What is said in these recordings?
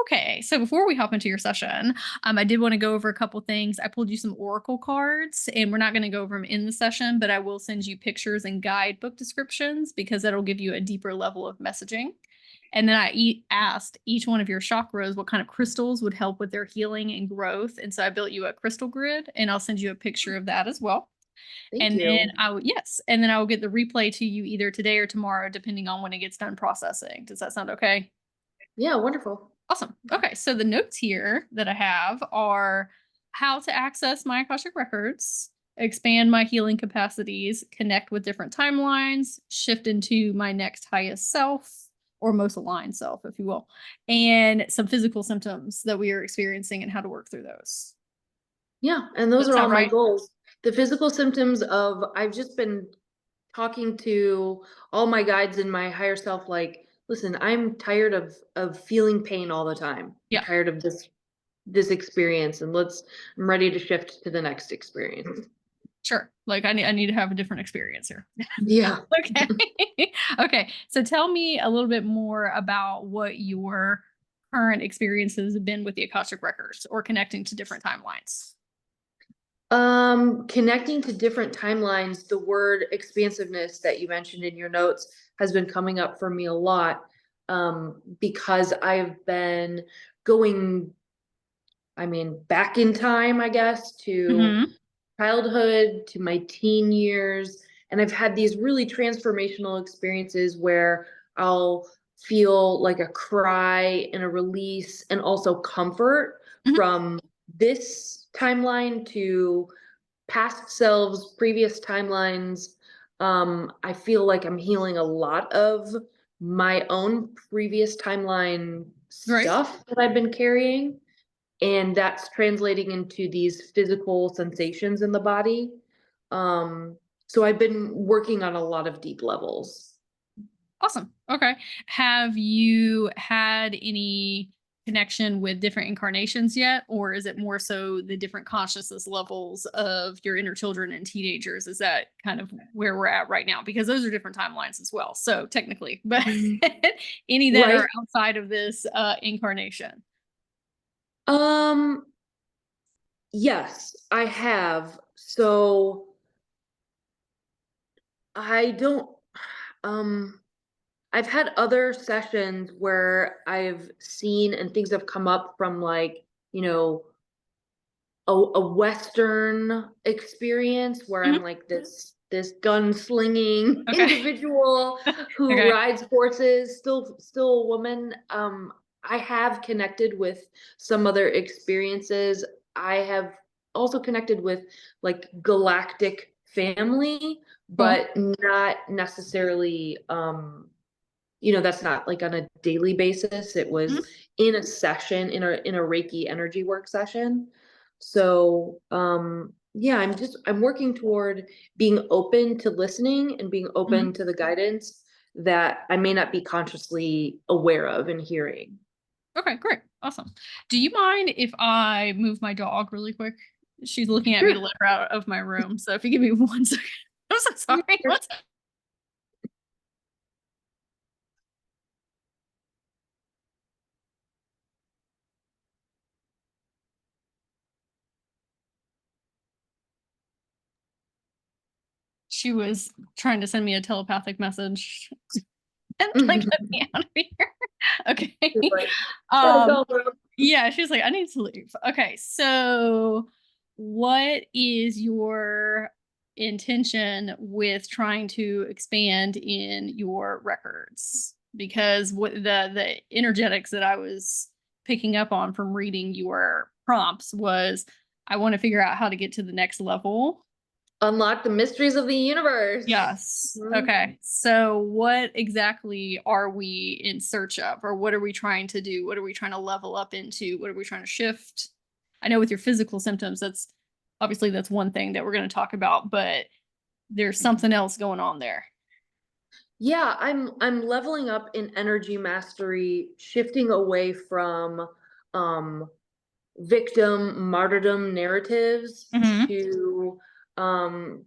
Okay, so before we hop into your session, I did want to go over a couple things. I pulled you some oracle cards, and we're not going to go over them in the session, but I will send you pictures and guidebook descriptions because that'll give you a deeper level of messaging. And then I asked each one of your chakras what kind of crystals would help with their healing and growth. And so I built you a crystal grid, and I'll send you a picture of that as well. Thank And you. then and then I will get the replay to you either today or tomorrow, depending on when it gets done processing. Does that sound okay? Yeah, wonderful. Awesome. Okay, so the notes here that I have are how to access my Akashic records, expand my healing capacities, connect with different timelines, shift into my next highest self or most aligned self, if you will, and some physical symptoms that we are experiencing and how to work through those. Yeah, and those Does are that all sound my right? goals. The physical symptoms of I've just been talking to all my guides and my higher self, like, listen, I'm tired of feeling pain all the time. I'm Yeah, tired of this experience, and I'm ready to shift to the next experience. sure. Like I need to have a different experience here. Yeah. Okay. Okay. So tell me a little bit more about what your current experiences have been with the Akashic records or connecting to different timelines. Connecting to different timelines, the word expansiveness that you mentioned in your notes has been coming up for me a lot. Because I've been going, back in time, I guess, to Mm-hmm. childhood, to my teen years. And I've had these really transformational experiences where I'll feel like a cry and a release and also comfort Mm-hmm. from this timeline to past selves, previous timelines. I feel like I'm healing a lot of my own previous timeline Right. stuff that I've been carrying. And that's translating into these physical sensations in the body. So I've been working on a lot of deep levels. Awesome. Okay. Have you had any connection with different incarnations yet? Or is it more so the different consciousness levels of your inner children and teenagers? Is that kind of where we're at right now? Because those are different timelines as well. So technically, but Mhm. any that Right. are outside of this incarnation. Um, yes, I have. So I don't, um, I've had other sessions where I've seen and things have come up from, like, you know, a Western experience where I'm Mhm. like this gunslinging Okay. individual who Okay. rides horses, still a woman. I have connected with some other experiences. I have also connected with, like, galactic family, Cool. but not necessarily, that's not like on a daily basis. It was Mhm. in a session, in a Reiki energy work session. So yeah, I'm working toward being open to listening and being Mhm. open to the guidance that I may not be consciously aware of and hearing. Okay, great. Awesome. Do you mind if I move my dog really quick? She's looking at me to Sure. let her out of my room. So if you give me 1 second. I'm so sorry. Sure. She was trying to send me a telepathic message and like Mhm. get me out of here. Okay. You're like, gotta Um go, bro. yeah, she was like, I need to leave. Okay, so what is your intention with trying to expand in your records? Because what the energetics that I was picking up on from reading your prompts was I want to figure out how to get to the next level. Unlock the mysteries of the universe. Yes. Mhm. Okay. So what exactly are we in search of, or what are we trying to do? What are we trying to level up into? What are we trying to shift? I know with your physical symptoms, that's one thing that we're going to talk about, but there's something else going on there. Yeah, I'm leveling up in energy mastery, shifting away from um victim martyrdom narratives Mm-hmm. to I'm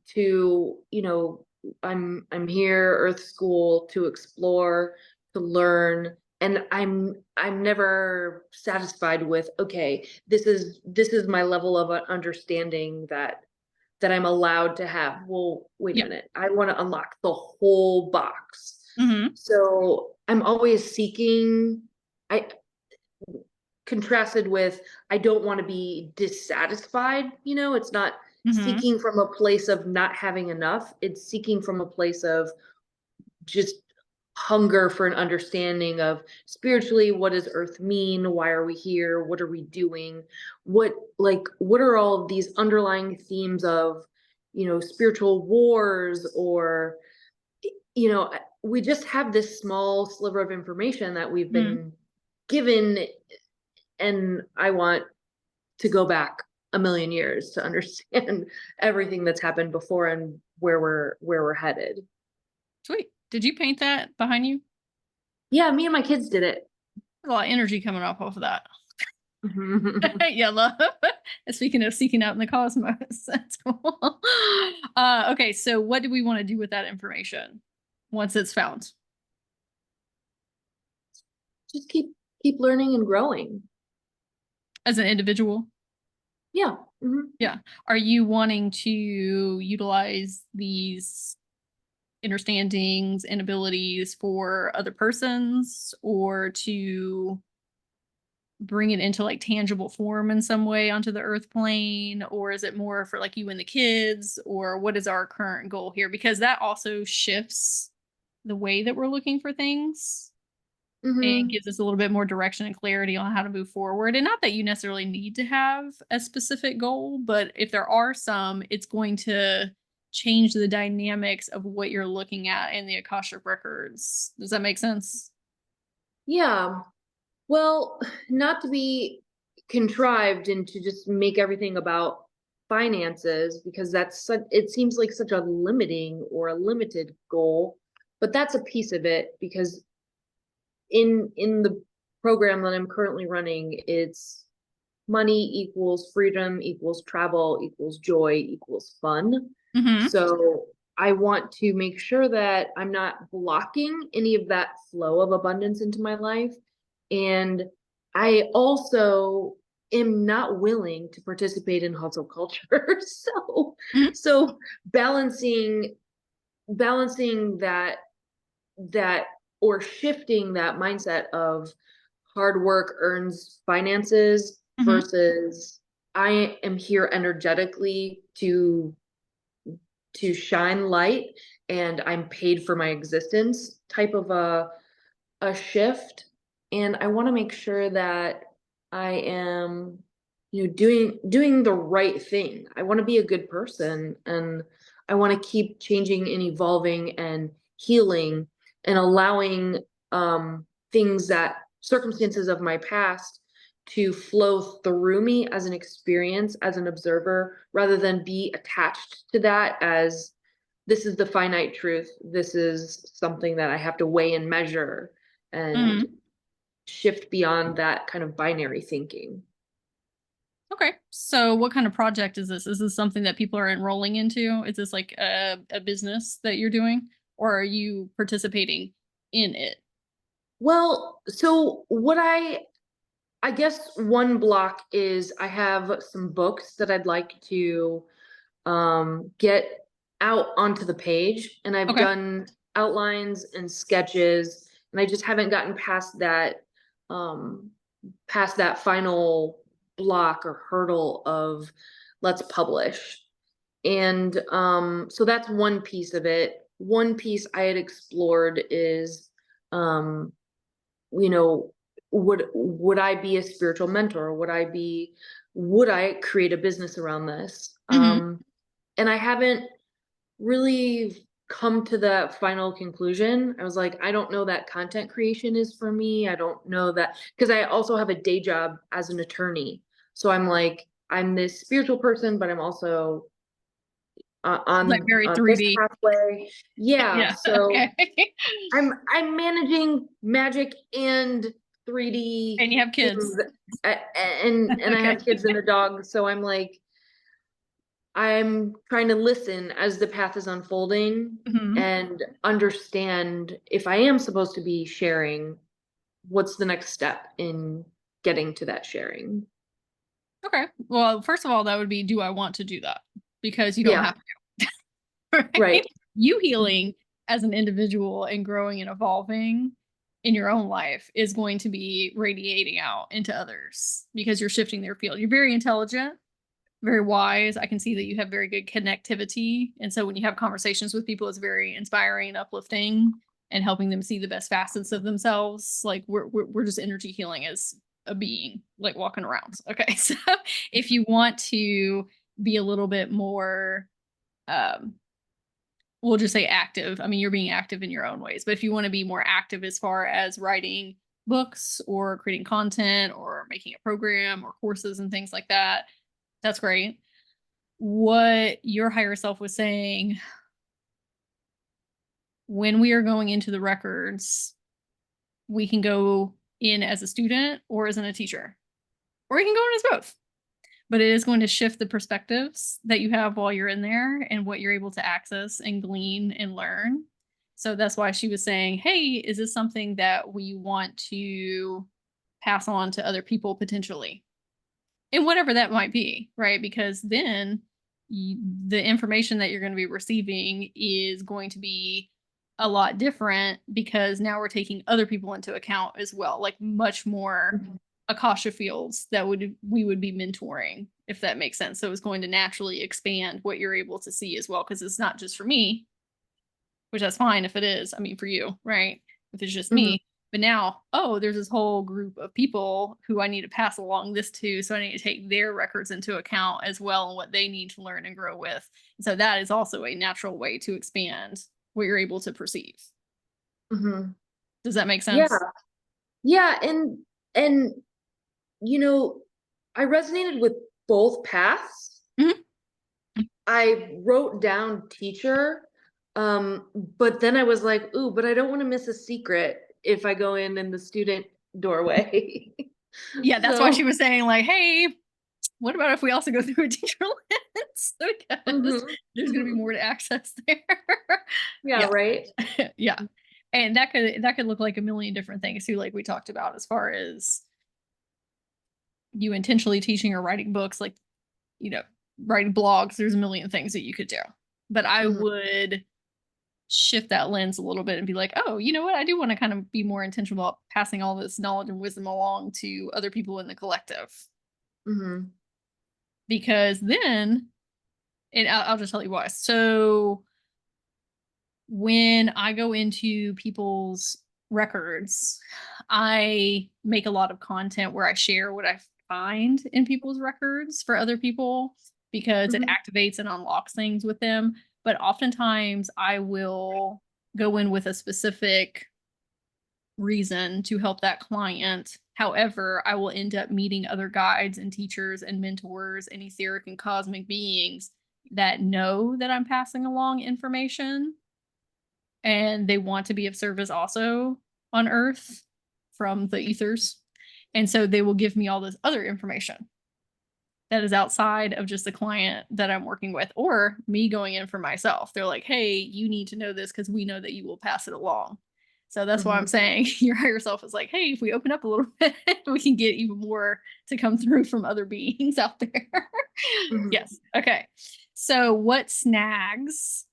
here, earth school, to explore, to learn, and I'm never satisfied with, okay, this is my level of understanding that I'm allowed to have. Well, wait a Yeah. minute. I want to unlock the whole box. Mm-hmm. So I'm always seeking, I contrasted with, I don't want to be dissatisfied. It's not Mm-hmm. seeking from a place of not having enough. It's seeking from a place of just hunger for an understanding of spiritually, what does earth mean? Why are we here? What are we doing? What are all of these underlying themes of, spiritual wars, or, we just have this small sliver of information that we've Mm-hmm. been given, and I want to go back a million years to understand everything that's happened before and where we're headed. Sweet. Did you paint that behind you? Yeah, me and my kids did it. A lot of energy coming off of that. Yeah, love. Speaking of seeking out in the cosmos, that's cool. Okay, so what do we want to do with that information once it's found? Just keep learning and growing. As an individual? Yeah. Mhm. Yeah. Are you wanting to utilize these understandings and abilities for other persons, or to bring it into like tangible form in some way onto the earth plane, or is it more for like you and the kids, or what is our current goal here? Because that also shifts the way that we're looking for things and Mhm. gives us a little bit more direction and clarity on how to move forward. And not that you necessarily need to have a specific goal, but if there are some, it's going to change the dynamics of what you're looking at in the Akashic records. Does that make sense? Yeah. Well, not to be contrived and to just make everything about finances, because it seems like such a limiting or a limited goal, but that's a piece of it, because in the program that I'm currently running, it's money equals freedom equals travel equals joy equals fun. Mm-hmm. So I want to make sure that I'm not blocking any of that flow of abundance into my life. And I also am not willing to participate in hustle culture. so Mm-hmm. so balancing that or shifting that mindset of hard work earns finances Mm-hmm. versus I am here energetically to shine light and I'm paid for my existence type of a shift. And I want to make sure that I am, doing the right thing. I want to be a good person, and I want to keep changing and evolving and healing and allowing things, that circumstances of my past, to flow through me as an experience, as an observer, rather than be attached to that as this is the finite truth. This is something that I have to weigh and measure, and Mm-hmm. shift beyond that kind of binary thinking. Okay. So what kind of project is this? Is this something that people are enrolling into? Is this like a business that you're doing, or are you participating in it? Well, so what I guess one block is I have some books that I'd like to get out onto the page, and I've Okay. done outlines and sketches, and I just haven't gotten um past that final block or hurdle of let's publish. And so that's one piece of it. One piece I had explored is, um you know would I be a spiritual mentor? Would I create a business around this? Mm-hmm. And I haven't really come to the final conclusion. I was like, I don't know that content creation is for me. I don't know that, because I also have a day job as an attorney. So I'm like, I'm this spiritual person, but I'm also Like very on this 3D. pathway. Yeah. Yeah. So Okay. I'm managing magic and 3D And you have things, kids. and I Okay. have kids and a dog. So I'm like, I'm trying to listen as the path is unfolding Hmm. and understand if I am supposed to be sharing, what's the next step in getting to that sharing? Okay. Well, first of all, that would be, do I want to do that? Because you don't Yeah, have to, right? right. You Mhm. healing as an individual and growing and evolving in your own life is going to be radiating out into others because you're shifting their field. You're very intelligent, very wise. I can see that you have very good connectivity. And so when you have conversations with people, it's very inspiring, uplifting, and helping them see the best facets of themselves. Like we're just energy healing as a being, like walking around. Okay. So if you want to be a little bit more um we'll just say active. I mean, you're being active in your own ways, but if you want to be more active as far as writing books or creating content or making a program or courses and things like that, that's great. What your higher self was saying when we are going into the records, we can go in as a student or as in a teacher, or you can go in as both. But it is going to shift the perspectives that you have while you're in there and what you're able to access and glean and learn. So that's why she was saying, hey, is this something that we want to pass on to other people potentially? And whatever that might be, right? Because then the information that you're going to be receiving is going to be a lot different because now we're taking other people into account as well, like much more Akasha fields that we would be mentoring, if that makes sense. So it's going to naturally expand what you're able to see as well, because it's not just for me, which that's fine if it is. I mean, for you, right? If it's just Mhm. me. But now, oh, there's this whole group of people who I need to pass along this to. So I need to take their records into account as well and what they need to learn and grow with. And so that is also a natural way to expand what you're able to perceive. Mhm. Does that make Yeah. sense? Yeah, and you know, I resonated with both paths. Mhm. I wrote down teacher, but then I was like, ooh, but I don't want to miss a secret if I go in the student doorway. Yeah, that's why she So, was saying, like, hey, what about if we also go through a teacher lens? Because mhm, there's going to be mhm. more to access there. Yeah, Yeah. right. Yeah. And that could look like a million different things too, like we talked about, as far as you intentionally teaching or writing books, like, you know, writing blogs. There's a million things that you could do. But I Mhm, would shift that lens a little bit and be like, oh, you know what? I do want to kind of be more intentional about passing all this knowledge and wisdom along to other people in the collective. mhm, Because then, and I'll just tell you why. So when I go into people's records, I make a lot of content where I share what I find in people's records for other people because it mhm, activates and unlocks things with them. But oftentimes I will go in with a specific reason to help that client. However, I will end up meeting other guides and teachers and mentors and etheric and cosmic beings that know that I'm passing along information and they want to be of service also on earth from the ethers. And so they will give me all this other information that is outside of just the client that I'm working with or me going in for myself. They're like, hey, you need to know this because we know that you will pass it along. So that's why I'm mhm, saying your higher self is like, hey, if we open up a little bit, we can get even more to come through from other beings out there. mhm. Yes. Okay. So what snags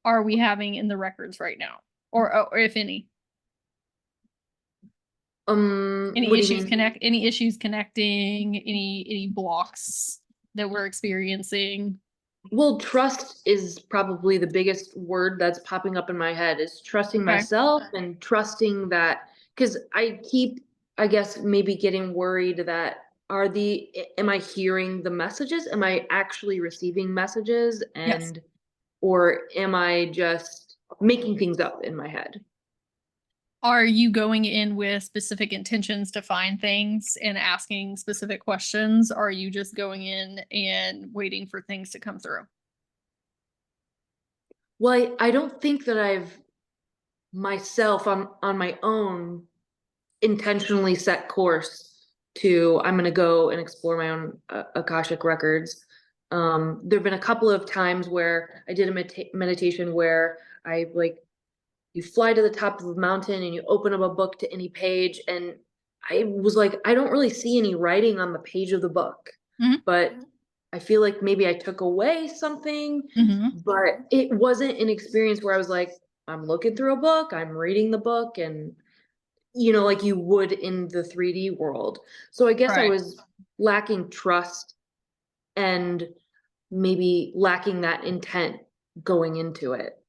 are we having in the records right now? Or if any? What Any do you issues mean? connecting, any blocks that we're experiencing? Well, trust is probably the biggest word that's popping up in my head is trusting Okay. myself and trusting that because I keep, I guess, maybe getting worried that am I hearing the messages? Am I actually receiving messages? Yes. Or am I just making things up in my head? Are you going in with specific intentions to find things and asking specific questions? Or are you just going in and waiting for things to come through? Well, I don't think that I've myself on my own intentionally set course to I'm going to go and explore my own Akashic records. There've been a couple of times where I did a meditation where I like you fly to the top of a mountain and you open up a book to any page. And I was like, I don't really see any writing on the page of the book, Mhm. but I feel like maybe I took away something, Mhm. but it wasn't an experience where I was like, I'm looking through a book, I'm reading the book, and like you would in the 3D world. So I guess I Right. was lacking trust and maybe lacking that intent going into it.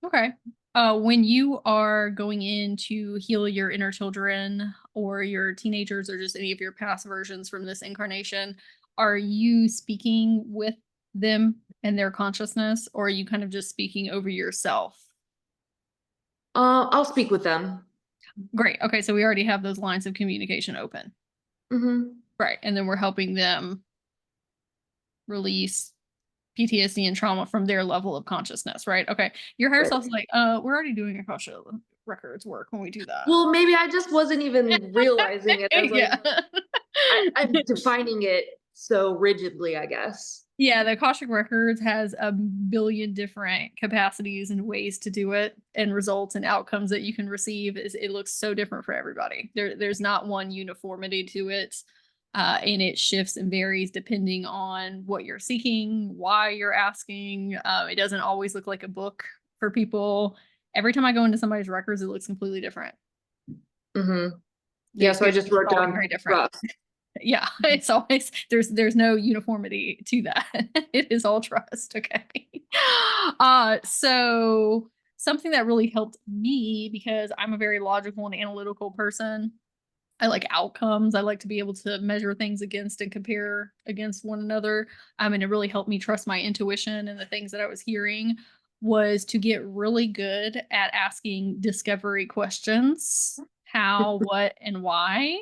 Okay. When you are going in to heal your inner children or your teenagers or just any of your past versions from this incarnation, are you speaking with them and their consciousness, or are you kind of just speaking over yourself? I'll speak with them. Great. Okay, so we already have those lines of communication open. Hmm. Right. And then we're helping them release PTSD and trauma from their level of consciousness, right? Okay. Your higher Right. self's like, we're already doing Akasha records work when we do that. Well, maybe I just wasn't even realizing it. I was like, Yeah. I'm defining it so rigidly, I guess. Yeah, the Akashic Records has a billion different capacities and ways to do it, and results and outcomes that you can receive. It looks so different for everybody. There's not one uniformity to it, and it shifts and varies depending on what you're seeking, why you're asking. It doesn't always look like a book for people. Every time I go into somebody's records, it looks completely different. Hmm. The Yeah, so I experience just is wrote always down very different. trust. Yeah, it's always there's no uniformity to that. It is all trust. Okay. So something that really helped me, because I'm a very logical and analytical person. I like outcomes. I like to be able to measure things against and compare against one another. And it really helped me trust my intuition and the things that I was hearing, was to get really good at asking discovery questions: how, what, and why.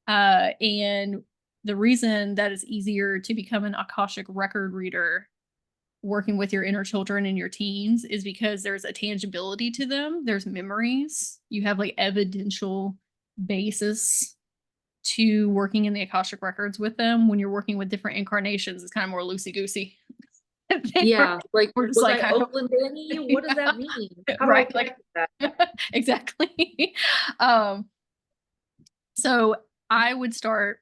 And the reason that it's easier to become an Akashic record reader working with your inner children and your teens is because there's a tangibility to them. There's memories. You have like evidential basis to working in the Akashic records with them. When you're working with different incarnations, it's kind of more loosey goosey. Yeah, like, We're just was like, I I hope, Oakland Danny? What does that mean? How do I right? connect Like, with that? exactly. um, so I would start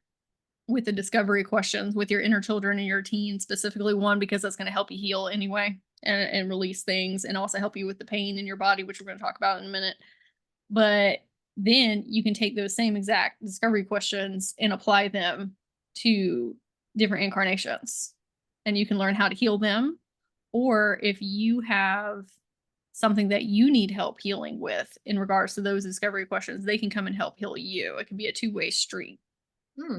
with the discovery questions with your inner children and your teens, specifically one, because that's going to help you heal anyway, and release things, and also help you with the pain in your body, which we're going to talk about in a minute. But then you can take those same exact discovery questions and apply them to different incarnations, and you can learn how to heal them. Or if you have something that you need help healing with in regards to those discovery questions, they can come and help heal you. It can be a two-way street. Hmm.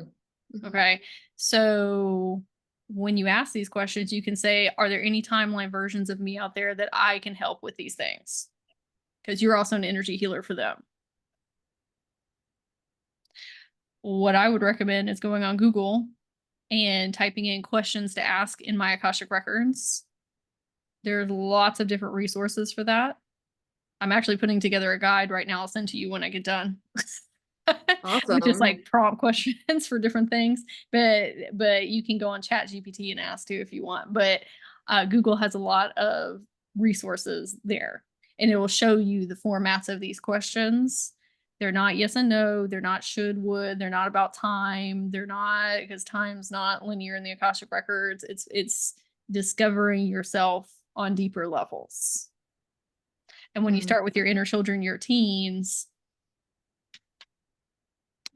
Mhm. Okay. So when you ask these questions, you can say, are there any timeline versions of me out there that I can help with these things? Because you're also an energy healer for them. What I would recommend is going on Google and typing in questions to ask in my Akashic records. There's lots of different resources for that. I'm actually putting together a guide right now. I'll send to you when I get done. With just Awesome. like prompt questions for different things. But you can go on Chat GPT and ask too if you want. But Google has a lot of resources there, and it will show you the formats of these questions. They're not yes and no. They're not should, would. They're not about time. They're not, because time's not linear in the Akashic records. It's discovering yourself on deeper levels. And when you Mhm. start with your inner children, your teens,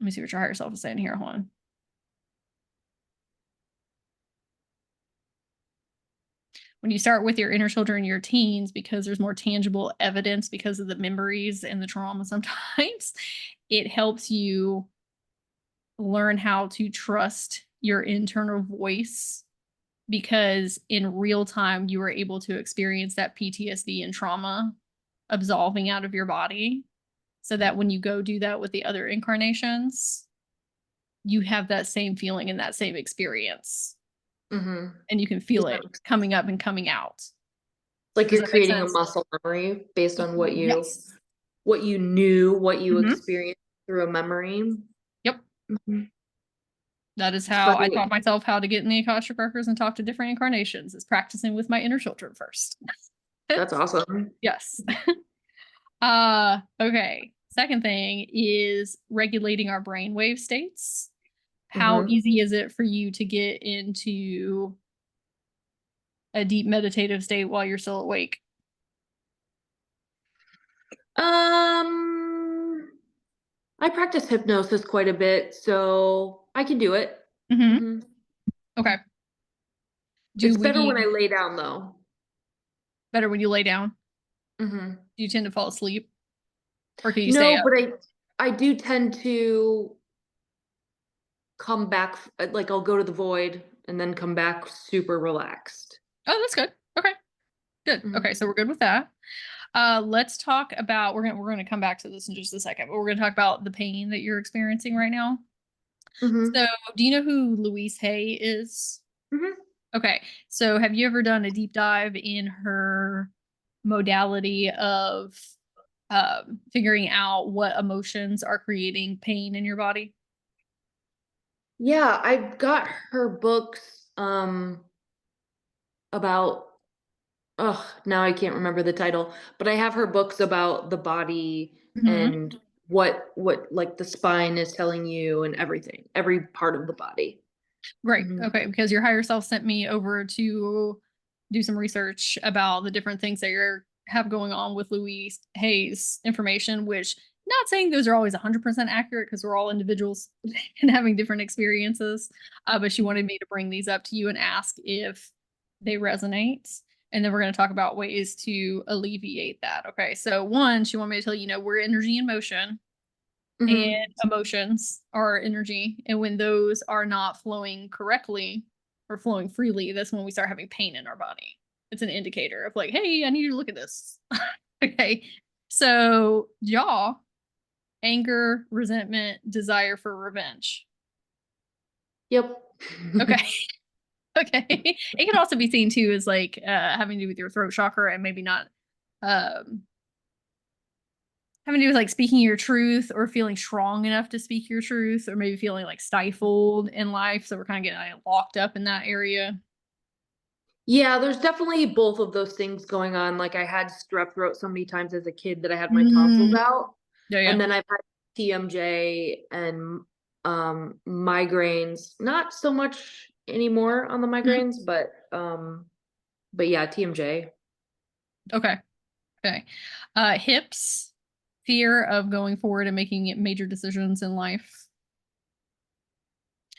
let me see what your higher self is saying here. Hold on. When you start with your inner children, your teens, because there's more tangible evidence because of the memories and the trauma sometimes, it helps you learn how to trust your internal voice, because in real time you are able to experience that PTSD and trauma absolving out of your body, so that when you go do that with the other incarnations, you have that same feeling and that same experience, Mhm. and you can feel Yeah. it coming up and coming out. Like Does you're that make creating a sense? muscle memory based on Yes. what you knew, what you Mhm. experienced through a memory. Yep. Mhm. That is It's how I funny. taught myself how to get in the Akashic records and talk to different incarnations, is practicing with my inner children first. That's awesome. Yes. Okay. Second thing is regulating our brainwave states. How Mhm. easy is it for you to get into a deep meditative state while you're still awake? Um, I practice hypnosis quite a bit, so I can do it. Mm-hmm. Mhm. Okay. Do It's better when we I lay down though. better when you lay down? Mhm. Do you tend to fall asleep? Or can you stay No, up? but I do tend to come back like I'll go to the void and then come back super relaxed. Oh, that's good. Okay. Good. Mhm. Okay, so we're good with that. Let's talk about we're gonna come back to this in just a second, but we're gonna talk about the pain that you're experiencing right now. Mhm. So, do you know who Louise Hay is? Mhm. Okay, so have you ever done a deep dive in her modality of figuring out what emotions are creating pain in your body? Yeah, I've got her books about now I can't remember the title, but I have her books about the body Mhm. and what like the spine is telling you and everything, every part of the body. Great. Mhm. Okay, because your higher self sent me over to do some research about the different things that you have going on with Louise Hayes information, which not saying those are always 100% accurate because we're all individuals and having different experiences. But she wanted me to bring these up to you and ask if they resonate. And then we're going to talk about ways to alleviate that. Okay. So, one, she wanted me to tell you, we're energy in motion and Mhm. emotions are energy. And when those are not flowing correctly or flowing freely, that's when we start having pain in our body. It's an indicator of like, hey, I need you to look at this. Okay. So, jaw, anger, resentment, desire for revenge. Yep. Okay. Okay. It can also be seen too as like having to do with your throat chakra and maybe not um having to do with like speaking your truth or feeling strong enough to speak your truth or maybe feeling like stifled in life. So we're kind of getting like, locked up in that area. Yeah, there's definitely both of those things going on. Like I had strep throat so many times as a kid that I had my tonsils Mm, out. yeah, yeah. And then I've had TMJ and migraines. Not so much anymore on the Mhm. migraines, but yeah, TMJ. Okay. Okay. Hips, fear of going forward and making major decisions in life.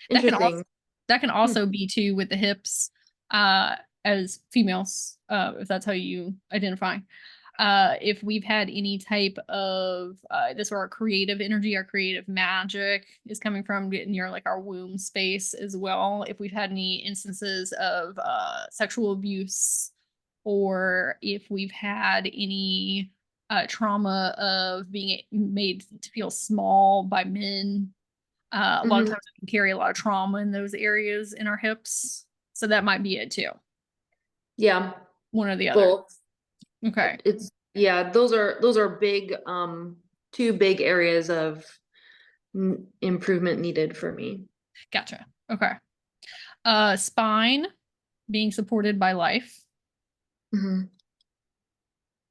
That can also Interesting. that can Hmm. also be too with the hips, uh, as females, if that's how you identify. If we've had any type of this where our creative energy, our creative magic is coming from getting near like our womb space as well. If we've had any instances of sexual abuse, or if we've had any trauma of being made to feel small by men, a lot of Hmm. times we can carry a lot of trauma in those areas in our hips. So that might be it too. Yeah, One or the other. both. Okay. It's yeah, those are big two big areas of improvement needed for me. Gotcha. Okay. Spine being supported by life, Hmm.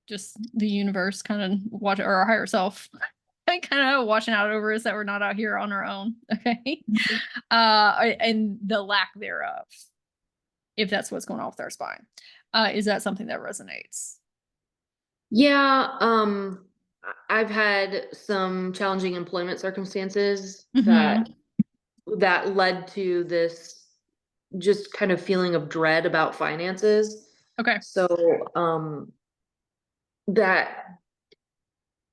just the universe kind of watch or our higher self kind of watching out over us that we're not out here on our own. Okay. And the lack thereof, if that's what's going on with our spine. Is that something that resonates? Yeah, I've had some challenging employment circumstances Mm-hmm. that led to this just kind of feeling of dread about finances. Okay. So, that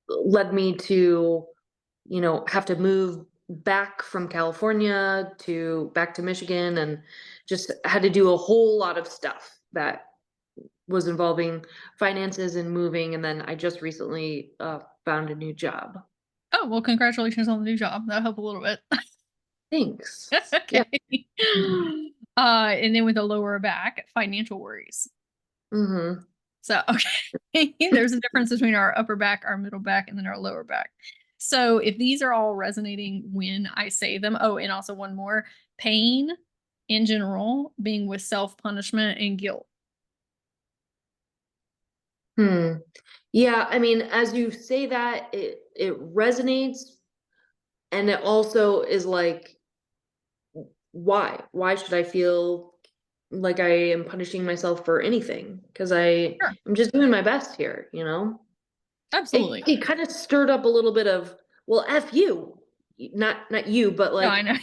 led me to, have to move back from California to back to Michigan and just had to do a whole lot of stuff that was involving finances and moving. And then I just recently found a new job. Oh, well, congratulations on the new job. That'll help a little bit. Thanks. Yeah. Okay. And then with the lower back, financial worries. Hmm. So, okay, there's a difference between our upper back, our middle back, and then our lower back. So, if these are all resonating when I say them, oh, and also one more pain in general, being with self punishment and guilt. Hmm. Yeah, I mean, as you say that, it resonates, and it also is like, why? Why should I feel like I am punishing myself for anything? Because Sure. I'm just doing my best here, you know? Absolutely. It kind of stirred up a little bit of, well, F you. Not you, but No, I like know.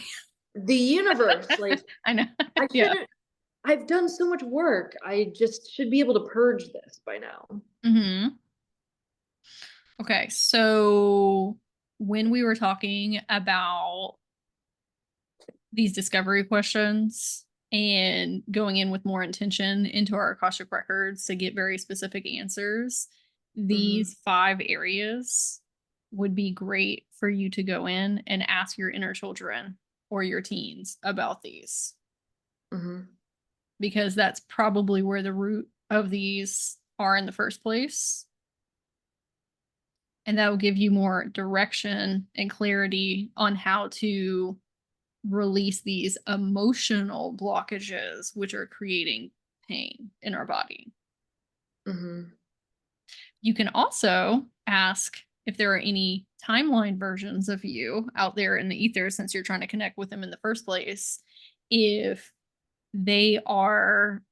the universe. Like I know. I Yeah. shouldn't, I've done so much work. I just should be able to purge this by now. Hmm. Okay. So when we were talking about these discovery questions and going in with more intention into our Akashic records to get very specific answers, Mm-hmm. these 5 areas would be great for you to go in and ask your inner children or your teens about these, Mm-hmm. because that's probably where the root of these are in the first place. And that will give you more direction and clarity on how to release these emotional blockages, which are creating pain in our body. Mm-hmm. You can also ask if there are any timeline versions of you out there in the ether, since you're trying to connect with them in the first place, if they are,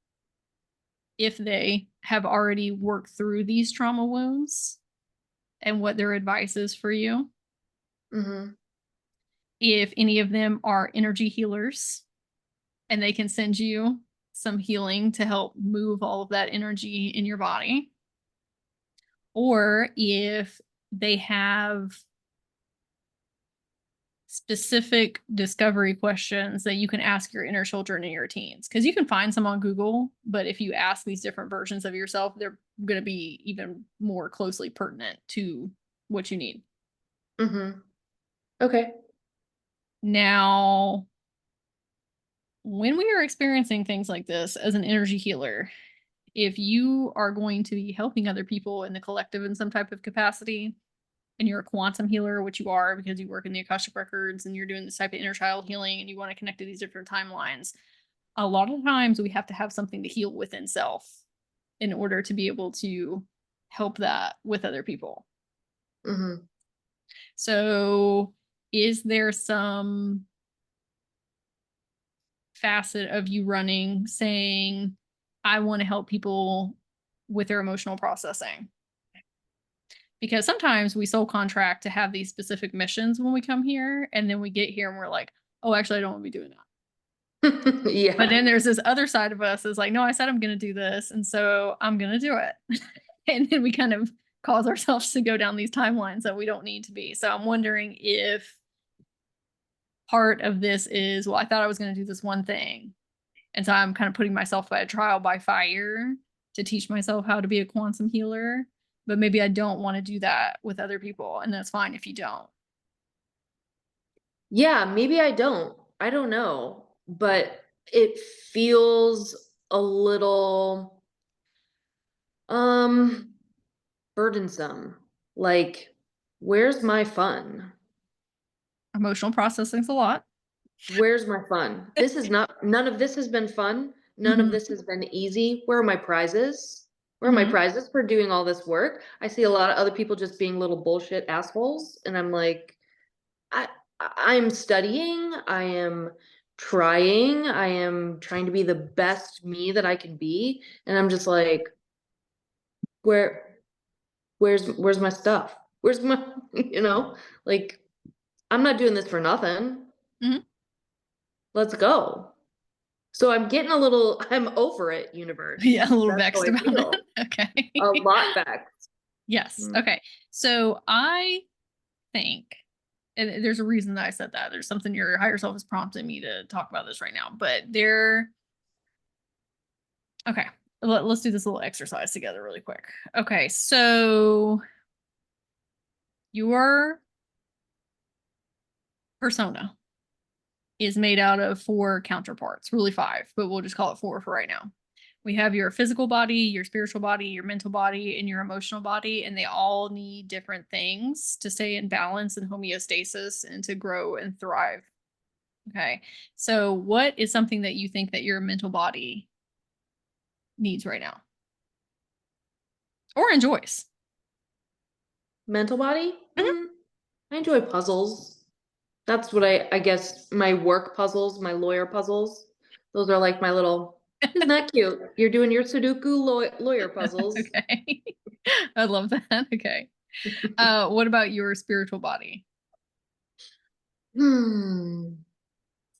if they have already worked through these trauma wounds and what their advice is for you. Mm-hmm. If any of them are energy healers and they can send you some healing to help move all of that energy in your body, or if they have specific discovery questions that you can ask your inner children and your teens. Because you can find some on Google, but if you ask these different versions of yourself, they're going to be even more closely pertinent to what you need. Mm-hmm. Okay. Now, when we are experiencing things like this as an energy healer, if you are going to be helping other people in the collective in some type of capacity, and you're a quantum healer, which you are because you work in the Akashic records and you're doing this type of inner child healing and you want to connect to these different timelines, a lot of times we have to have something to heal within self in order to be able to help that with other people. Mm-hmm. So, is there some facet of you running saying, I want to help people with their emotional processing? Because sometimes we soul contract to have these specific missions when we come here, and then we get here and we're like, oh, actually, I don't want to be doing that. But Yeah. then there's this other side of us is like, no, I said I'm going to do this, and so I'm going to do it. And then we kind of cause ourselves to go down these timelines that we don't need to be. So I'm wondering if part of this is, well, I thought I was going to do this one thing, and so I'm kind of putting myself by a trial by fire to teach myself how to be a quantum healer. But maybe I don't want to do that with other people, and that's fine if you don't. Yeah, maybe I don't. I don't know. But it feels a little um burdensome. Like, where's my fun? Emotional processing's a lot. Where's my fun? This is not, none of this has been fun. None of Hmm. this has been easy. Where are my prizes? Where are my Hmm. prizes for doing all this work? I see a lot of other people just being little bullshit assholes, and I'm like, I I'm studying, I am I am trying to be the best me that I can be, and I'm just like, where where's my stuff? Where's my you know? Like, I'm not doing this for nothing. Hmm. Let's go. So I'm getting a little, I'm over it, universe. Yeah, a little That's how vexed I about it. feel. Okay. A lot back. Yes. Mm. Okay. So I think, and there's a reason that I said that. There's something your higher self is prompting me to talk about this right now. But there, okay. Let's do this little exercise together really quick. Okay. So your persona is made out of 4 counterparts, really 5, but we'll just call it 4 for right now. We have your physical body, your spiritual body, your mental body, and your emotional body, and they all need different things to stay in balance and homeostasis and to grow and thrive. Okay. So what is something that you think that your mental body needs right now? or enjoys. Mental body? Mhm. I enjoy puzzles. That's what I guess my work puzzles, my lawyer puzzles. Those are like my little, isn't that cute? You're doing your Sudoku lawyer puzzles. Okay. I love that. Okay. What about your spiritual body? Hmm.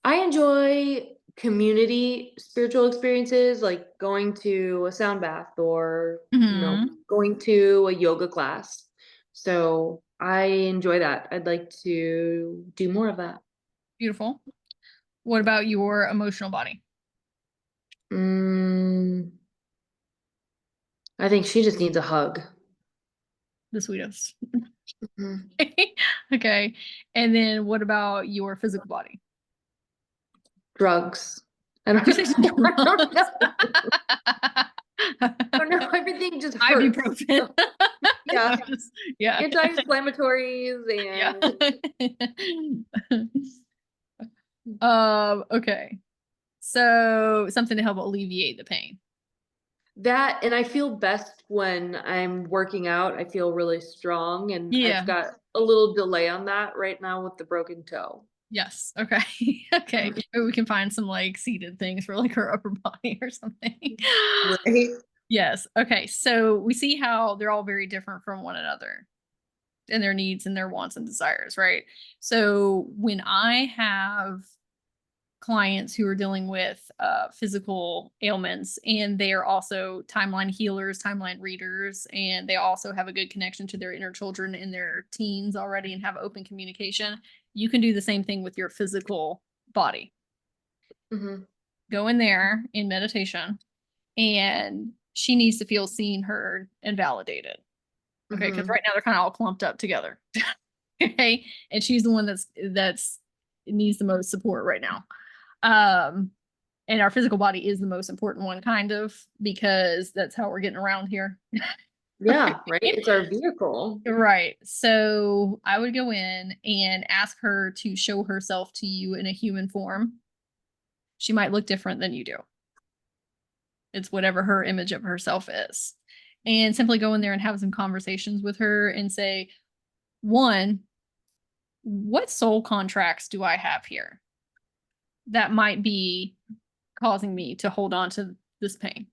I enjoy community spiritual experiences like going to a sound bath or, Mhm. going to a yoga class. So I enjoy that. I'd like to do more of that. Beautiful. What about your emotional body? Mm, I think she just needs a hug. The sweetest. Mhm. Okay. And then what about your physical body? Drugs. I don't You say know. I don't drugs. know. I don't know. Everything just hurts. Ibuprofen. Yeah. Yeah. Anti-inflammatories Yeah. and Okay. So something to help alleviate the pain. that, and I feel best when I'm working out. I feel really strong, and I've Yeah. got a little delay on that right now with the broken toe. Yes. Okay. Okay. Maybe we can find some like seated things for like her upper body or something. Right? Yes. Okay. So we see how they're all very different from one another and their needs and their wants and desires, right? So when I have clients who are dealing with physical ailments and they are also timeline healers, timeline readers, and they also have a good connection to their inner children in their teens already and have open communication, you can do the same thing with your physical body. Hmm. Go in there in meditation, and she needs to feel seen, heard, and validated. Okay, because Hmm. right now they're kind of all clumped up together. Okay, and she's the one that's needs the most support right now. Um, and our physical body is the most important one, kind of, because that's how we're getting around here. Yeah, right. It's our vehicle. Right. So I would go in and ask her to show herself to you in a human form. She might look different than you do. It's whatever her image of herself is. And simply go in there and have some conversations with her and say, one, what soul contracts do I have here that might be causing me to hold on to this pain?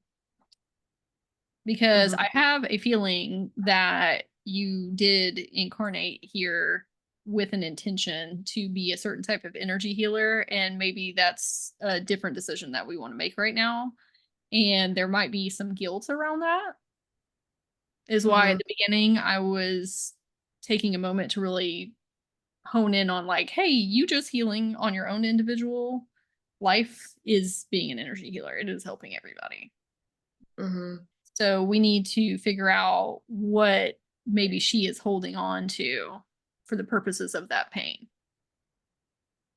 Because Hmm. I have a feeling that you did incarnate here with an intention to be a certain type of energy healer, and maybe that's a different decision that we want to make right now. And there might be some guilt around that, is why Hmm. at the beginning I was taking a moment to really hone in on, like, hey, you just healing on your own individual life is being an energy healer. It is helping everybody. Hmm. So we need to figure out what maybe she is holding on to for the purposes of that pain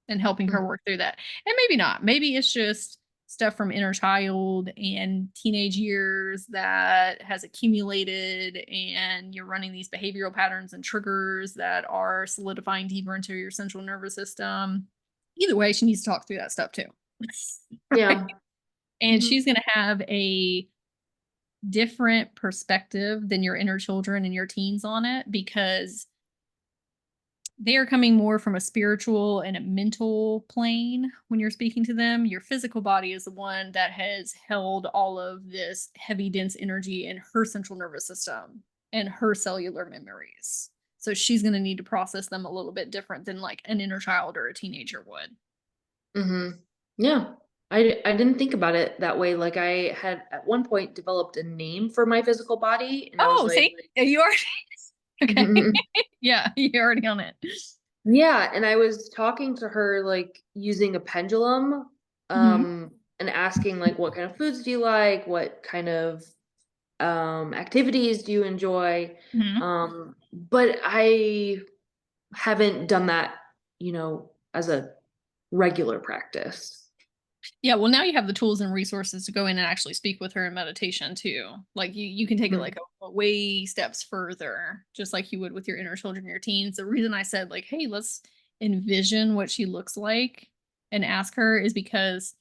and helping her work through that. And maybe not. Maybe it's just stuff from inner child and teenage years that has accumulated, and you're running these behavioral patterns and triggers that are solidifying deeper into your central nervous system. Either way, she needs to talk through that stuff too. Right? Yeah. And Hmm. she's going to have a different perspective than your inner children and your teens on it, because they are coming more from a spiritual and a mental plane when you're speaking to them. Your physical body is the one that has held all of this heavy, dense energy in her central nervous system and her cellular memories. So she's going to need to process them a little bit different than like an inner child or a teenager would. Hmm. Yeah. I didn't think about it that way. Like I had at one point developed a name for my physical body, and I was Oh, like, see, you already okay. Yeah, you're already on it. yeah, and I was talking to her like using a pendulum, Mhm. and asking like what kind of foods do you like? What kind of activities do you enjoy? Mhm. But I haven't done that, as a regular practice. Yeah, well, now you have the tools and resources to go in and actually speak with her in meditation too. Like you can take it Mhm. like a way steps further, just like you would with your inner children, your teens. The reason I said like, hey, let's envision what she looks like and ask her is because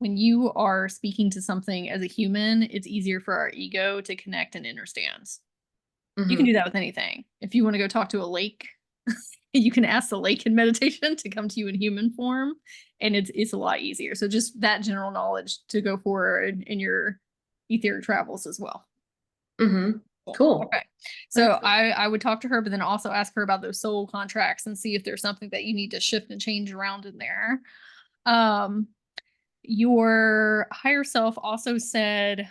when you are speaking to something as a human, it's easier for our ego to connect and understand. You can do that with anything. If you want to go talk to a lake, you can ask the lake in meditation to come to you in human form, and it's a lot easier. So just that general knowledge to go forward in your etheric travels as well. Cool. Okay. So I would talk to her, but then also ask her about those soul contracts and see if there's something that you need to shift and change around in there. Your higher self also said,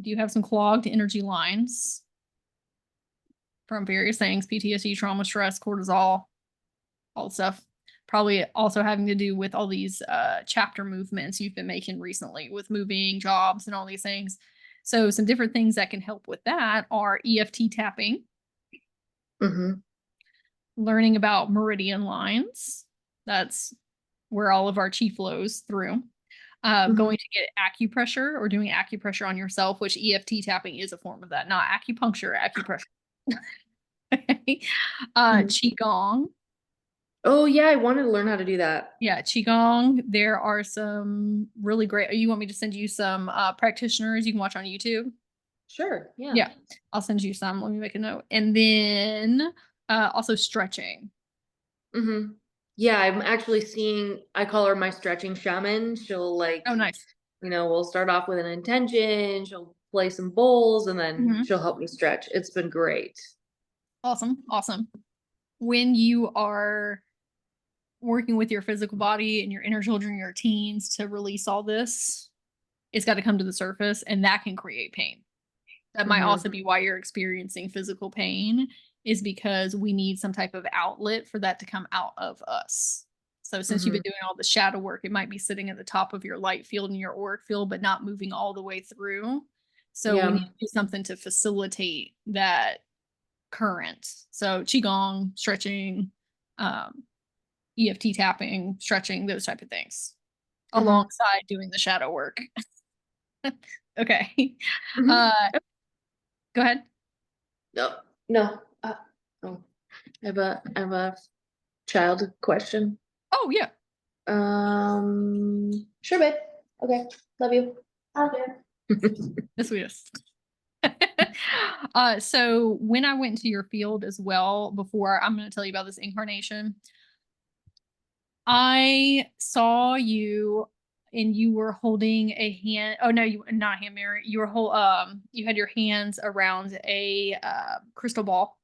do you have some clogged energy lines from various things, PTSD, trauma, stress, cortisol, all the stuff? Probably also having to do with all these chapter movements you've been making recently with moving jobs and all these things. So some different things that can help with that are EFT tapping, learning about meridian lines. That's where all of our chi flows through. Going to get acupressure or doing acupressure on yourself, which EFT tapping is a form of that, not acupuncture, acupressure. Qigong. Oh yeah, I wanted to learn how to do that. Yeah, Qigong. There are some really great. You want me to send you some practitioners you can watch on YouTube? Sure. Yeah. Yeah, I'll send you some. Let me make a note. And then also stretching. Yeah, I'm actually seeing, I call her my stretching shaman. She'll like, Oh, nice. we'll start off with an intention, she'll play some bowls, and then she'll help me stretch. It's been great. Awesome. Awesome. When you are working with your physical body and your inner children, your teens to release all this, it's got to come to the surface, and that can create pain. That might also be why you're experiencing physical pain, is because we need some type of outlet for that to come out of us. So since you've been doing all the shadow work, it might be sitting at the top of your light field and your auric field, but not moving all the way through. So we need to do something to facilitate that current. So Qigong, stretching, EFT tapping, stretching, those type of things, alongside doing the shadow work. Okay. Go ahead. No. Oh, I have a child question. Oh yeah. Sure, babe. Okay. Love you. The sweetest. So when I went to your field as well, before I'm going to tell you about this incarnation, I saw you and you were holding a hand. Oh no, you not a hand mirror. You were you had your hands around a crystal ball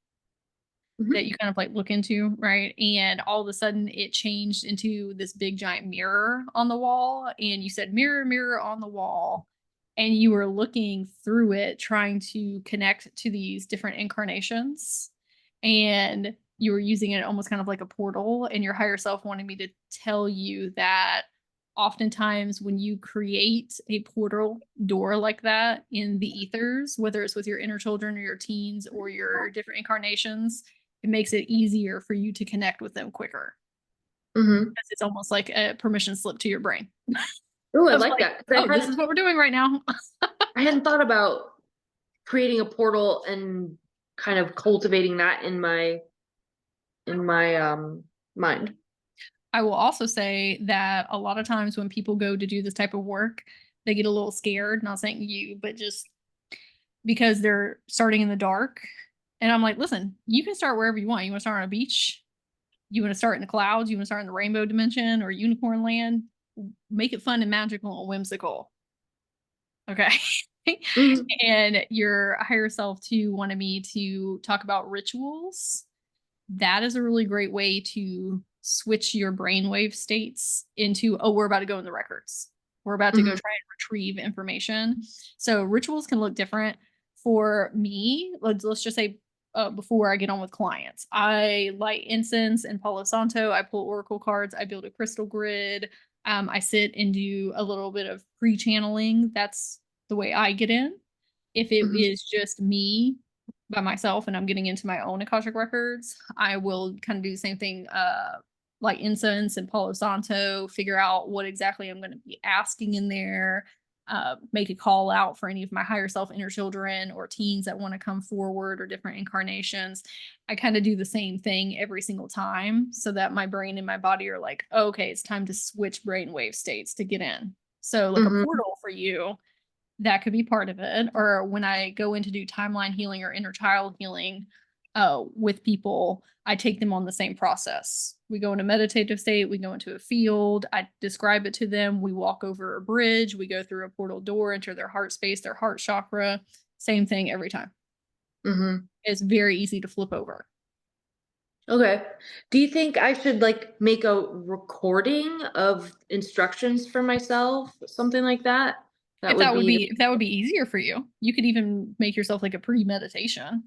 that you kind of like look into, right? And all of a sudden it changed into this big giant mirror on the wall. And you said, mirror, mirror on the wall. And you were looking through it, trying to connect to these different incarnations. And you were using it almost kind of like a portal. And your higher self wanted me to tell you that oftentimes when you create a portal door like that in the ethers, whether it's with your inner children or your teens or your different incarnations, it makes it easier for you to connect with them quicker. Because it's almost like a permission slip to your brain. Oh, I like that. Oh, this is what we're doing right now. I hadn't thought about creating a portal and kind of cultivating that in my mind. I will also say that a lot of times when people go to do this type of work, they get a little scared, not saying you, but just because they're starting in the dark. And I'm like, listen, you can start wherever you want. You want to start on a beach? You want to start in the clouds? You want to start in the rainbow dimension or unicorn land? Make it fun and magical and whimsical. Okay. And your higher self too wanted me to talk about rituals. That is a really great way to switch your brainwave states into, oh, we're about to go in the records. We're about to go try and retrieve information. So rituals can look different. For me, let's just say before I get on with clients, I light incense and Palo Santo. I pull oracle cards. I build a crystal grid. I sit and do a little bit of pre-channeling. That's the way I get in. If it is just me by myself and I'm getting into my own Akashic records, I will kind of do the same thing, like incense and Palo Santo, figure out what exactly I'm going to be asking in there. make a call out for any of my higher self inner children or teens that want to come forward or different incarnations. I kind of do the same thing every single time so that my brain and my body are like, okay, it's time to switch brainwave states to get in. So like a Mm-hmm. portal for you, that could be part of it. Or when I go in to do timeline healing or inner child healing with people, I take them on the same process. We go into meditative state, we go into a field, I describe it to them, we walk over a bridge, we go through a portal door, enter their heart space, their heart chakra. Same thing every time. Mm-hmm. It's very easy to flip over. Okay. Do you think I should like make a recording of instructions for myself? Something like that? That would be. If that would be easier for you, you could even make yourself like a pre-meditation.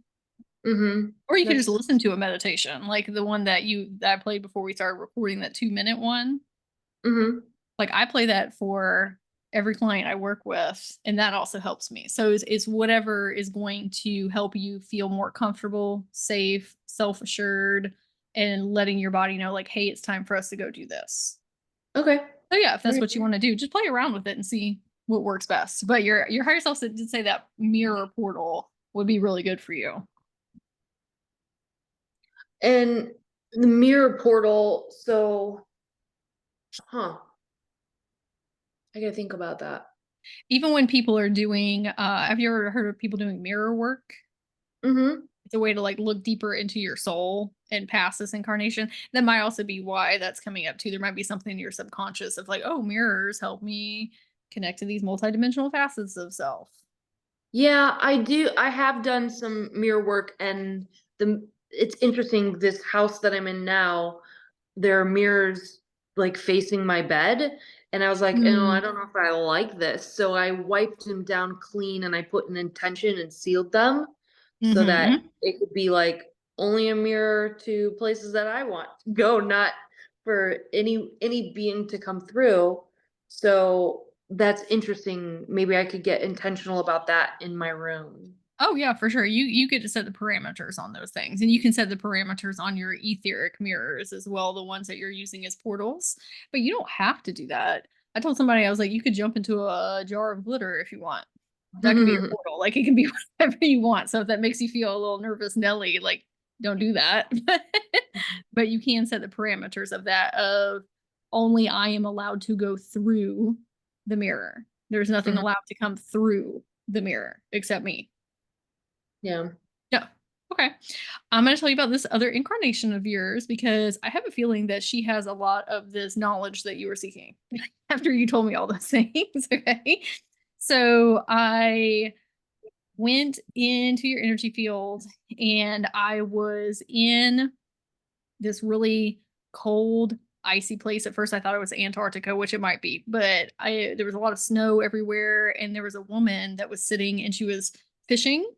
Mm-hmm. Or you could just That's. listen to a meditation, like the one that I played before we started recording, that 2-minute one. Mm-hmm. Like I play that for every client I work with, and that also helps me. So it's whatever is going to help you feel more comfortable, safe, self-assured, and letting your body know like, hey, it's time for us to go do this. Okay. So yeah, if All that's right. what you want to do, just play around with it and see what works best. But your higher self did say that mirror portal would be really good for you. And the mirror portal, so, huh. I gotta think about that. Even when people are doing, have you ever heard of people doing mirror work? Mm-hmm. It's a way to like look deeper into your soul and past this incarnation. That might also be why that's coming up too. There might be something in your subconscious of like, oh, mirrors help me connect to these multidimensional facets of self. Yeah, I do. I have done some mirror work, and it's interesting. This house that I'm in now, there are mirrors like facing my bed, and I was like, oh, I Mm. don't know if I like this. So I wiped them down clean, and I put an intention and sealed them so that Mm-hmm. it could be like only a mirror to places that I want to go, not for any being to come through. So that's interesting. Maybe I could get intentional about that in my room. Oh yeah, for sure. You get to set the parameters on those things, and you can set the parameters on your etheric mirrors as well, the ones that you're using as portals. But you don't have to do that. I told somebody I was like, you could jump into a jar of glitter if you want. That can be your portal. Like it can be whatever you want. So if that makes you feel a little nervous, Nelly, like don't do that. But you can set the parameters of that of only I am allowed to go through the mirror. There's nothing Mhm. allowed to come through the mirror except me. Yeah. Yeah. Okay. I'm going to tell you about this other incarnation of yours because I have a feeling that she has a lot of this knowledge that you were seeking after you told me all those things. Okay. So I went into your energy field and I was in this really cold, icy place. At first I thought it was Antarctica, which it might be, but there was a lot of snow everywhere and there was a woman that was sitting and she was fishing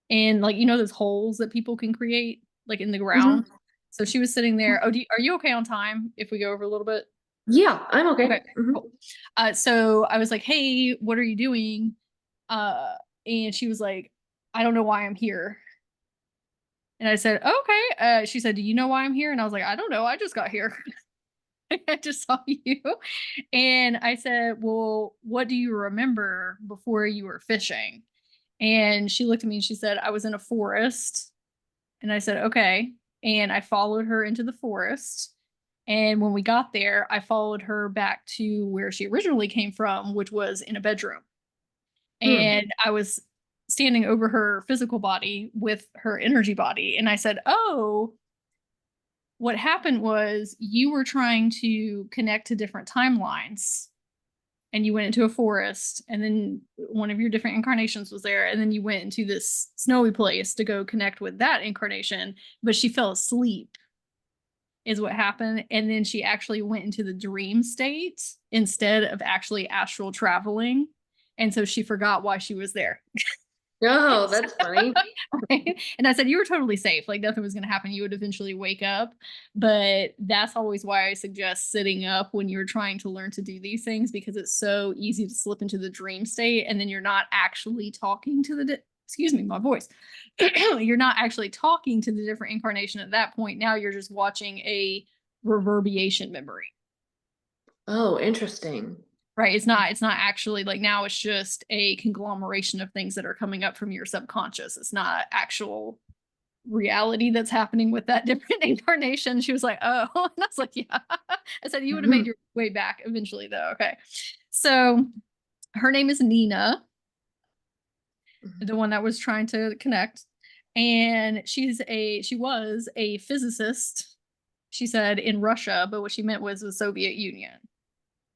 and like those holes that people can create like in the ground. Hmm. So she was sitting there. Oh, are you okay on time if we go over a little bit? Yeah, I'm okay. Okay, cool. So I was like, "Hey, what are you doing?" Uh, and she was like, "I don't know why I'm here." And I said, "Okay." She said, "Do you know why I'm here?" And I was like, "I don't know. I just got here. I just saw you." And I said, "Well, what do you remember before you were fishing?" And she looked at me and she said, "I was in a forest." And I said, "Okay." And I followed her into the forest. And when we got there, I followed her back to where she originally came from, which was in a bedroom. Hmm. And I was standing over her physical body with her energy body. And I said, "Oh, what happened was you were trying to connect to different timelines and you went into a forest and then one of your different incarnations was there and then you went into this snowy place to go connect with that incarnation, but she fell asleep is what happened, and then she actually went into the dream state instead of actually astral traveling, and so she forgot why she was there." Oh, that's funny. Right? And I said, "You were totally safe. Like nothing was going to happen. You would eventually wake up." But that's always why I suggest sitting up when you're trying to learn to do these things because it's so easy to slip into the dream state and then you're not actually talking to excuse me, my voice. You're not actually talking to the different incarnation at that point. Now you're just watching a reverberation memory. Oh, interesting. right? It's not actually like, now it's just a conglomeration of things that are coming up from your subconscious. It's not actual reality that's happening with that different incarnation. She was like, oh, and I was like, yeah. I said, you would have made your way back eventually though. Okay. So her name is Nina, the one that was trying to connect. And she was a physicist, she said, in Russia, but what she meant was the Soviet Union.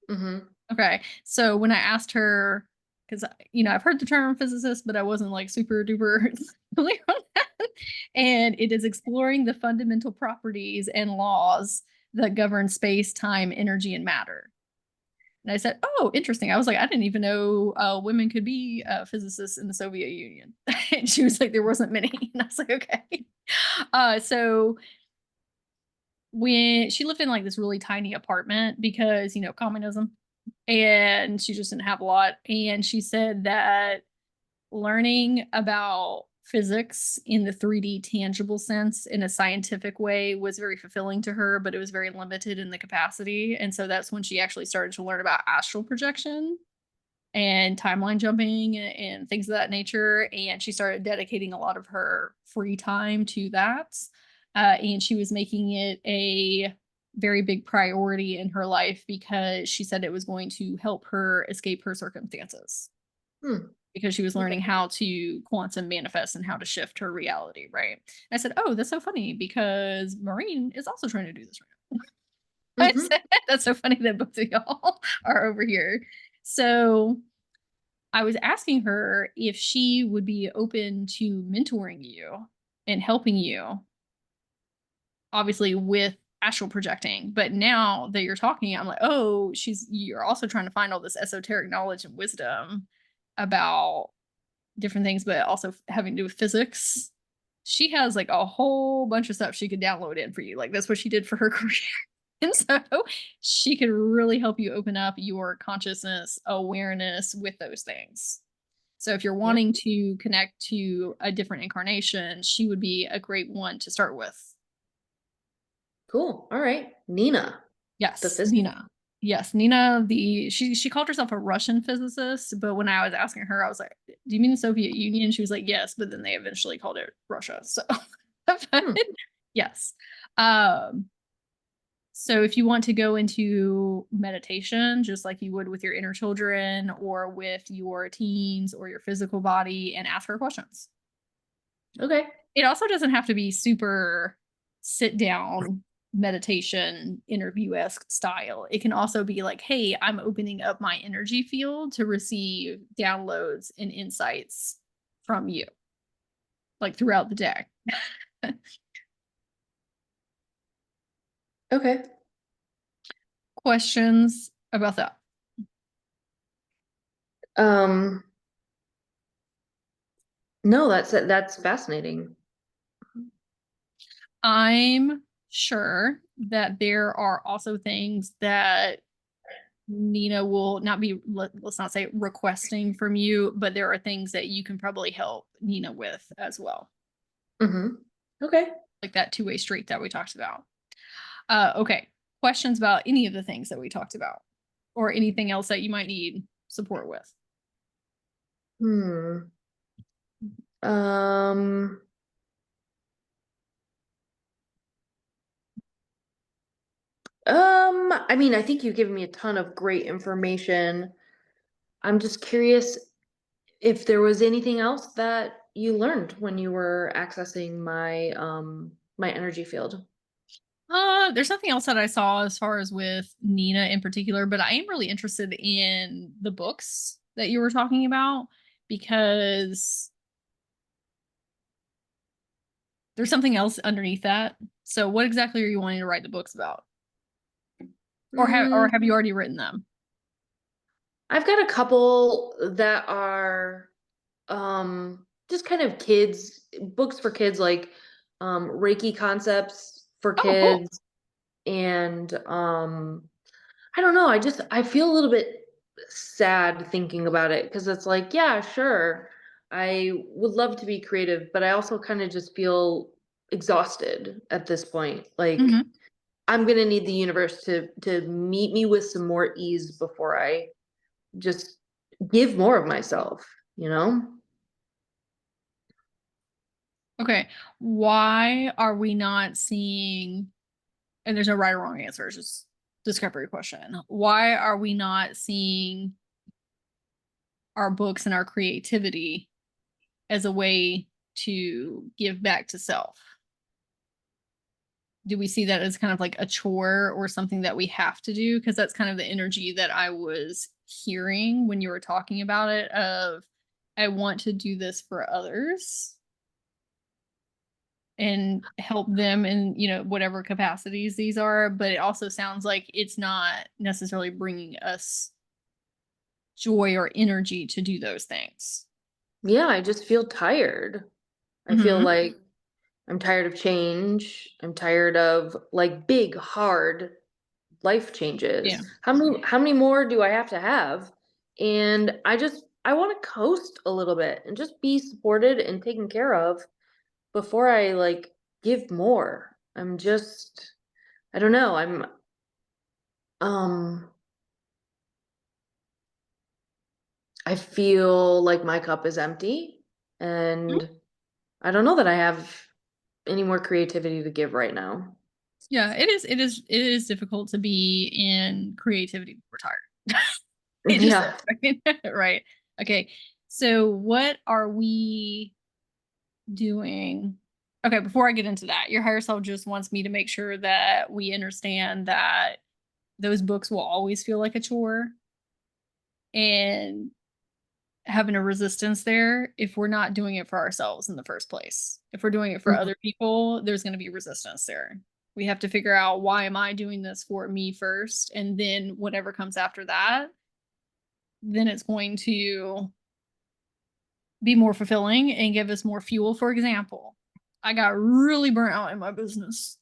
Mm-hmm. Okay. So when I asked her, because I've heard the term physicist, but I wasn't like super duper clear on that. And it is exploring the fundamental properties and laws that govern space, time, energy, and matter. And I said, oh, interesting. I was like, I didn't even know women could be physicists in the Soviet Union. And she was like, there wasn't many. And I was like, okay. So when she lived in like this really tiny apartment because, communism, and she just didn't have a lot. And she said that learning about physics in the 3D tangible sense in a scientific way was very fulfilling to her, but it was very limited in the capacity. And so that's when she actually started to learn about astral projection and timeline jumping and things of that nature. And she started dedicating a lot of her free time to that. And she was making it a very big priority in her life because she said it was going to help her escape her circumstances. Because she was learning how to quantum manifest and how to shift her reality, right? And I said, oh, that's so funny because Maureen is also trying to do this right now. I said, that's so funny that both of y'all are over here. So I was asking her if she would be open to mentoring you and helping you, obviously with astral projecting. But now that you're talking, I'm like, oh, you're also trying to find all this esoteric knowledge and wisdom about different things, but also having to do with physics. She has like a whole bunch of stuff she could download in for you. Like that's what she did for her career. And so she could really help you open up your consciousness awareness with those things. So if you're wanting to connect to a different incarnation, she would be a great one to start with. Cool. All right. Nina. Yes, Nina. Yes, Nina, she called herself a Russian physicist, but when I was asking her, I was like, do you mean the Soviet Union? She was like, yes, but then they eventually called it Russia. So yes. So if you want to go into meditation, just like you would with your inner children or with your teens or your physical body, and ask her questions. Okay. It also doesn't have to be super sit down meditation interview-esque style. It can also be like, hey, I'm opening up my energy field to receive downloads and insights from you, like throughout the day. Okay. Questions about that? No, that's fascinating. I'm sure that there are also things that Nina will not be, let's not say requesting from you, but there are things that you can probably help Nina with as well. Okay. Like that two-way street that we talked about. Okay. Questions about any of the things that we talked about or anything else that you might need support with? Um, I mean, I think you've given me a ton of great information. I'm just curious if there was anything else that you learned when you were accessing my energy field. There's nothing else that I saw as far as with Nina in particular, but I am really interested in the books that you were talking about because there's something else underneath that. So what exactly are you wanting to write the books about? Or have you already written them? I've got a couple that are just kind of books for kids, like Reiki concepts for Oh, cool. kids. And I don't know, I feel a little bit sad thinking about it because it's like, yeah, sure, I would love to be creative, but I also kind of just feel exhausted at this point. Like Mhm. I'm gonna need the universe to meet me with some more ease before I just give more of myself, you know? Okay. Why are we not seeing, and there's no right or wrong answer, it's just discovery question. Why are we not seeing our books and our creativity as a way to give back to self? Do we see that as kind of like a chore or something that we have to do? Because that's kind of the energy that I was hearing when you were talking about it of I want to do this for others and help them in, you know, whatever capacities these are, but it also sounds like it's not necessarily bringing us joy or energy to do those things. Yeah, I just feel tired. I feel Mm-hmm. like I'm tired of change. I'm tired of like big, hard life Yeah. changes. How many more do I have to have? And I want to coast a little bit and just be supported and taken care of before I like give more. I don't know. Um I feel like my cup is empty and I don't know that I have any more creativity to give right now. Yeah, it is difficult to be in creativity before tired. It just Yeah. is, right? Right. Okay. So what are we doing? Okay, before I get into that, your higher self just wants me to make sure that we understand that those books will always feel like a chore and having a resistance there if we're not doing it for ourselves in the first place. If we're doing it for Mhm. other people, there's going to be resistance there. We have to figure out, why am I doing this for me first? And then whatever comes after that, then it's going to be more fulfilling and give us more fuel. For example, I got really burnt out in my business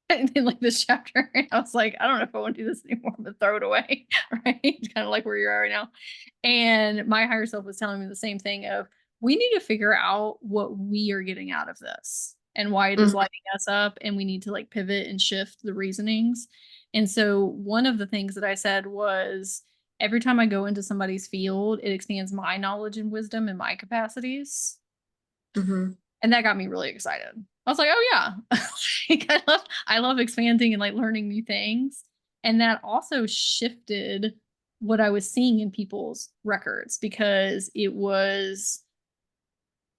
in like this chapter. And I was like, I don't know if I want to do this anymore, but throw it away. Right. It's kind of like where you are right now. And my higher self was telling me the same thing of, we need to figure out what we are getting out of this and why it is Mhm. lighting us up. And we need to like pivot and shift the reasonings. And so one of the things that I said was, every time I go into somebody's field, it expands my knowledge and wisdom and my capacities. Mhm. And that got me really excited. I was like, oh yeah. Like, I love expanding and like learning new things. And that also shifted what I was seeing in people's records, because it was,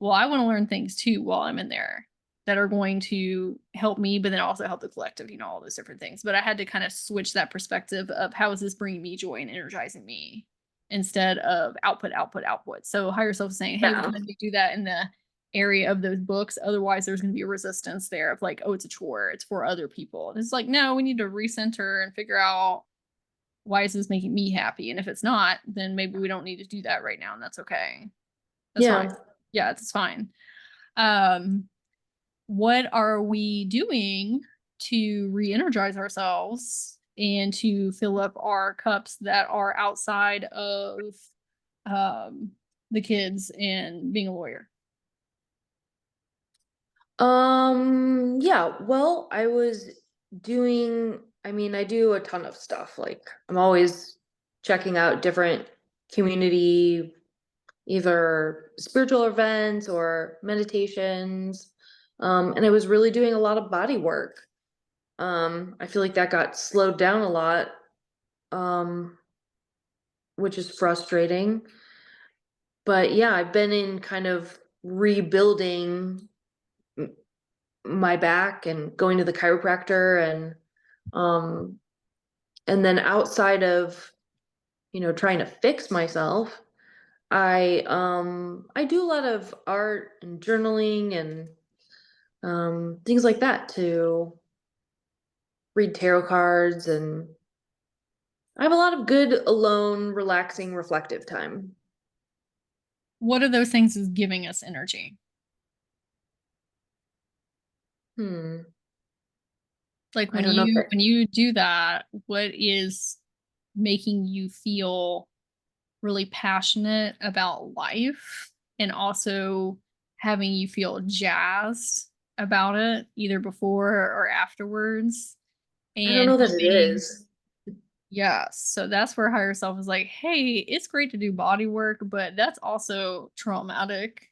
well, I want to learn things too while I'm in there that are going to help me, but then also help the collective, you know, all those different things. But I had to kind of switch that perspective of, how is this bringing me joy and energizing me, instead of output, output, output. So higher self saying, hey, we Yeah. kind of need to do that in the area of those books. Otherwise, there's going to be a resistance there of like, oh, it's a chore, it's for other people. And it's like, no, we need to recenter and figure out, why is this making me happy? And if it's not, then maybe we don't need to do that right now. And that's okay. That's fine. Yeah. Yeah, it's fine. Um, what are we doing to re-energize ourselves and to fill up our cups that are outside of um the kids and being a lawyer? Yeah, well, I do a ton of stuff. Like I'm always checking out different community, either spiritual events or meditations. And I was really doing a lot of body work. I feel like that got slowed down a lot, um, which is frustrating. But yeah, I've been in kind of rebuilding my back and going to the chiropractor um and then outside of trying to fix myself, I do a lot of art and journaling and things like that to read tarot cards, and I have a lot of good alone relaxing reflective time. What are those things is giving us energy? Hmm. Like I when don't know you that. when you do that, what is making you feel really passionate about life, and also having you feel jazzed about it, either before or afterwards, I don't and know that it helping, is. Yes. So that's where higher self is like, hey, it's great to do body work, but that's also traumatic.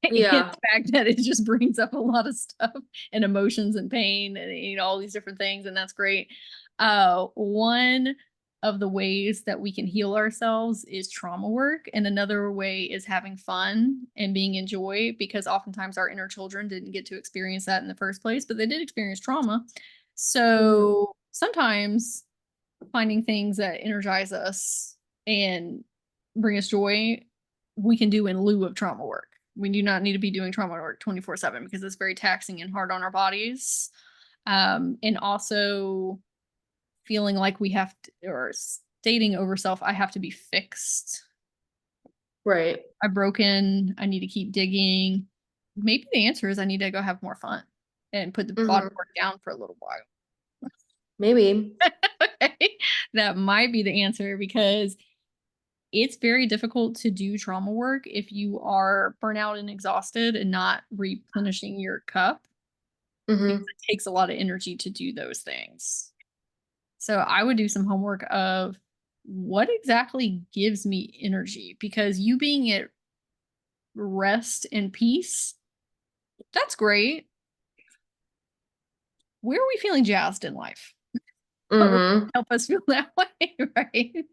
And Yeah. the fact that it just brings up a lot of stuff and emotions and pain and all these different things, and that's great. One of the ways that we can heal ourselves is trauma work, and another way is having fun and being in joy, because oftentimes our inner children didn't get to experience that in the first place, but they did experience trauma. Mhm. So sometimes finding things that energize us and bring us joy, we can do in lieu of trauma work. We do not need to be doing trauma work 24/7 because it's very taxing and hard on our bodies. And also feeling like we have to, or stating over self, I have to be fixed. Right. I'm broken. I need to keep digging. Maybe the answer is I need to go have more fun and put the body Mhm. work down for a little while. Maybe. Okay? That might be the answer, because it's very difficult to do trauma work if you are burnout and exhausted and not replenishing your cup, because Mhm. it takes a lot of energy to do those things. So I would do some homework of what exactly gives me energy, because you being at rest and peace, that's great. Where are we feeling jazzed in life? What would Mhm. help us feel that way, right?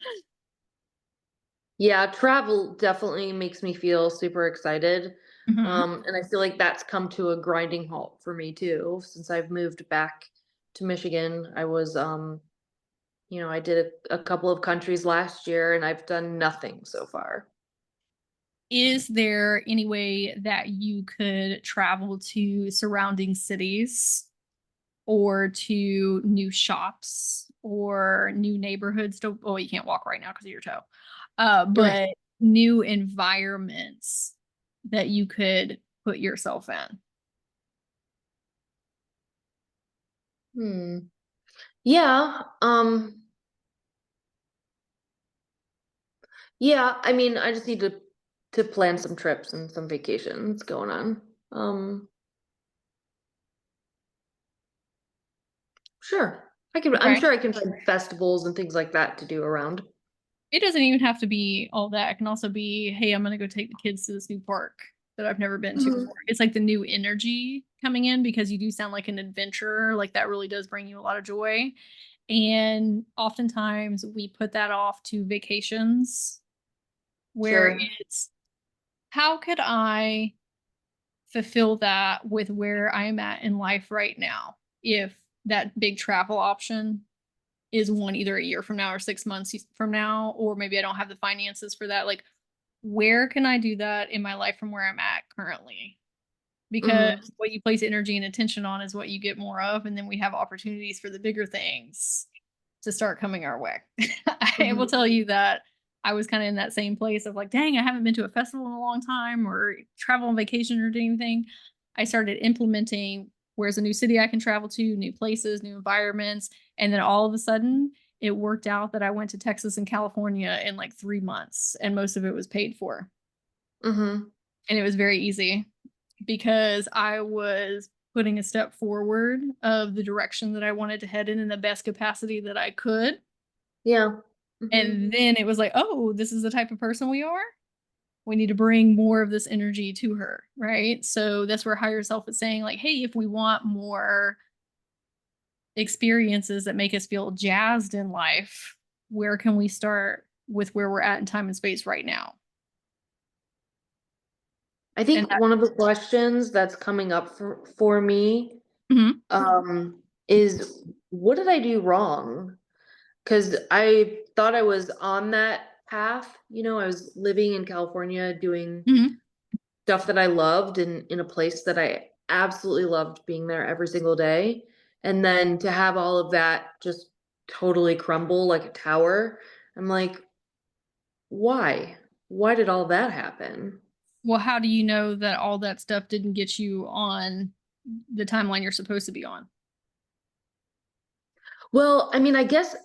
Yeah, travel definitely makes me feel super excited. Mhm. And I feel like that's come to a grinding halt for me too, since I've moved back to Michigan. I did a couple of countries last year and I've done nothing so far. Is there any way that you could travel to surrounding cities or to new shops or new neighborhoods to, oh, you can't walk right now because of your toe. Right. But new environments that you could put yourself in? Hmm. Yeah. Yeah, I mean, I just need to plan some trips and some vacations going on. Um, sure. I'm Okay. sure I can find festivals and things like that to do around. It doesn't even have to be all that. It can also be, hey, I'm gonna go take the kids to this new park that I've never been to Mhm. before. It's like the new energy coming in, because you do sound like an adventurer. Like that really does bring you a lot of joy. And oftentimes we put that off to vacations, where Sure. it's, how could I fulfill that with where I am at in life right now? If that big travel option is one either a year from now or 6 months from now, or maybe I don't have the finances for that. Like, where can I do that in my life from where I'm at currently? Because Mhm. what you place energy and attention on is what you get more of. And then we have opportunities for the bigger things to start coming our way. I will Mhm. tell you that I was kind of in that same place of like, dang, I haven't been to a festival in a long time or travel on vacation or do anything. I started implementing where's a new city I can travel to, new places, new environments. And then all of a sudden, it worked out that I went to Texas and California in like 3 months, and most of it was paid for. Mhm. And it was very easy because I was putting a step forward of the direction that I wanted to head in the best capacity that I could. Yeah. Mhm. And then it was like, oh, this is the type of person we are. We need to bring more of this energy to her. Right. So that's where higher self is saying, like, hey, if we want more experiences that make us feel jazzed in life, where can we start with where we're at in time and space right now? I And think that, one of the questions that's coming up for me mhm, is what did I do wrong? Because I thought I was on that path. I was living in California doing mhm. stuff that I loved and in a place that I absolutely loved being there every single day. And then to have all of that just totally crumble like a tower, I'm like, why? Why did all that happen? Well, how do you know that all that stuff didn't get you on the timeline you're supposed to be on? Well, I mean, I guess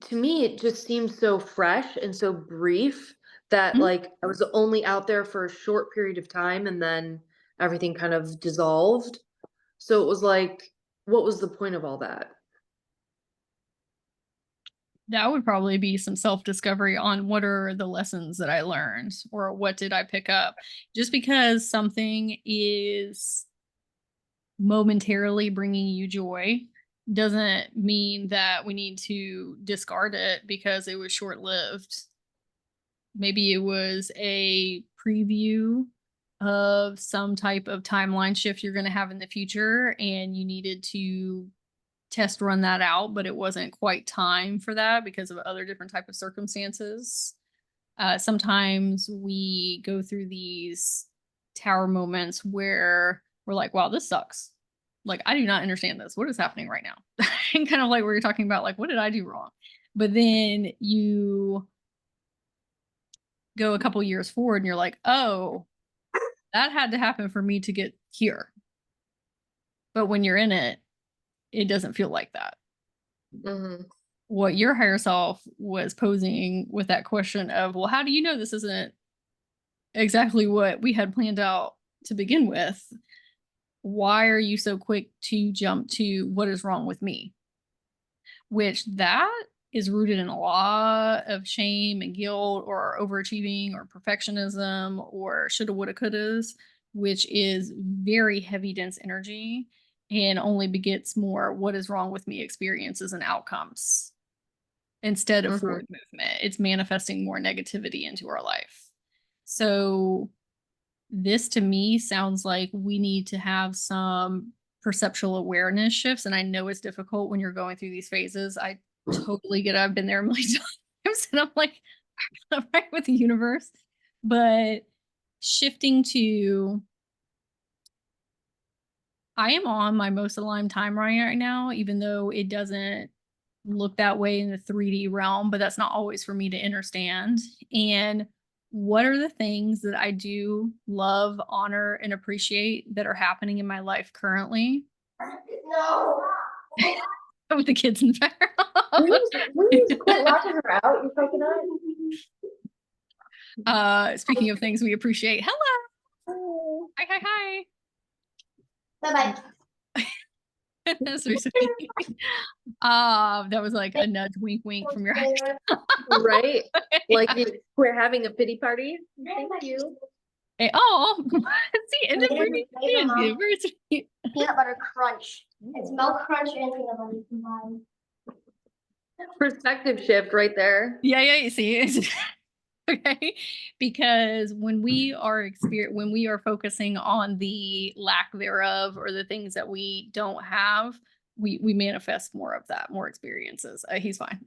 to me, it just seems so fresh and so brief that Mhm. like I was only out there for a short period of time and then everything kind of dissolved. So it was like, what was the point of all that? That would probably be some self-discovery on what are the lessons that I learned or what did I pick up. Just because something is momentarily bringing you joy doesn't mean that we need to discard it because it was short-lived. Maybe it was a preview of some type of timeline shift you're going to have in the future and you needed to test run that out, but it wasn't quite time for that because of other different type of circumstances. Sometimes we go through these tower moments where we're like, wow, this sucks. Like, I do not understand this. What is happening right now? And kind of like we were talking about, like, what did I do wrong? But then you go a couple years forward and you're like, oh, that had to happen for me to get here. But when you're in it, it doesn't feel like that. Mm-hmm. What your higher self was posing with that question of, well, how do you know this isn't exactly what we had planned out to begin with? Why are you so quick to jump to what is wrong with me? Which that is rooted in a lot of shame and guilt or overachieving or perfectionism or shoulda, woulda, couldas, which is very heavy, dense energy and only begets more what is wrong with me experiences and outcomes instead of forward movement. It's manifesting more negativity into our life. So this to me sounds like we need to have some perceptual awareness shifts. And I know it's difficult when you're going through these phases. I totally get it. I've been there a million times and I'm like, I'm right with the universe. But shifting to, I am on my most aligned timeline right now, even though it doesn't look that way in the 3D realm, but that's not always for me to understand. And what are the things that I do love, honor, and appreciate that are happening in my life currently? No. With the kids in the background. Please quit locking her out, you coconut. Speaking of things we appreciate, hello. Hi, hi, hi. Bye-bye. That's so sweet. That was like a nudge, wink, wink from your Right? Like we're having a pity party. Thank you. Hey, oh, see, and then Brittany is very sweet. Peanut butter crunch. It's milk crunch and peanut butter combined. Perspective shift right there. Yeah, you see. Okay, because when we are when we are focusing on the lack thereof or the things that we don't have, we manifest more of that, more experiences. He's fine.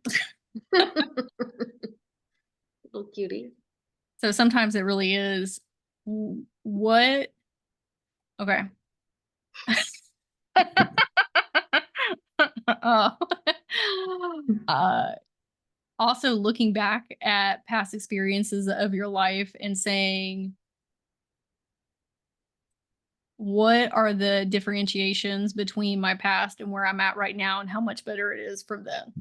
Little cutie. So sometimes it really is what. Okay. Also looking back at past experiences of your life and saying, what are the differentiations between my past and where I'm at right now and how much better it is from then?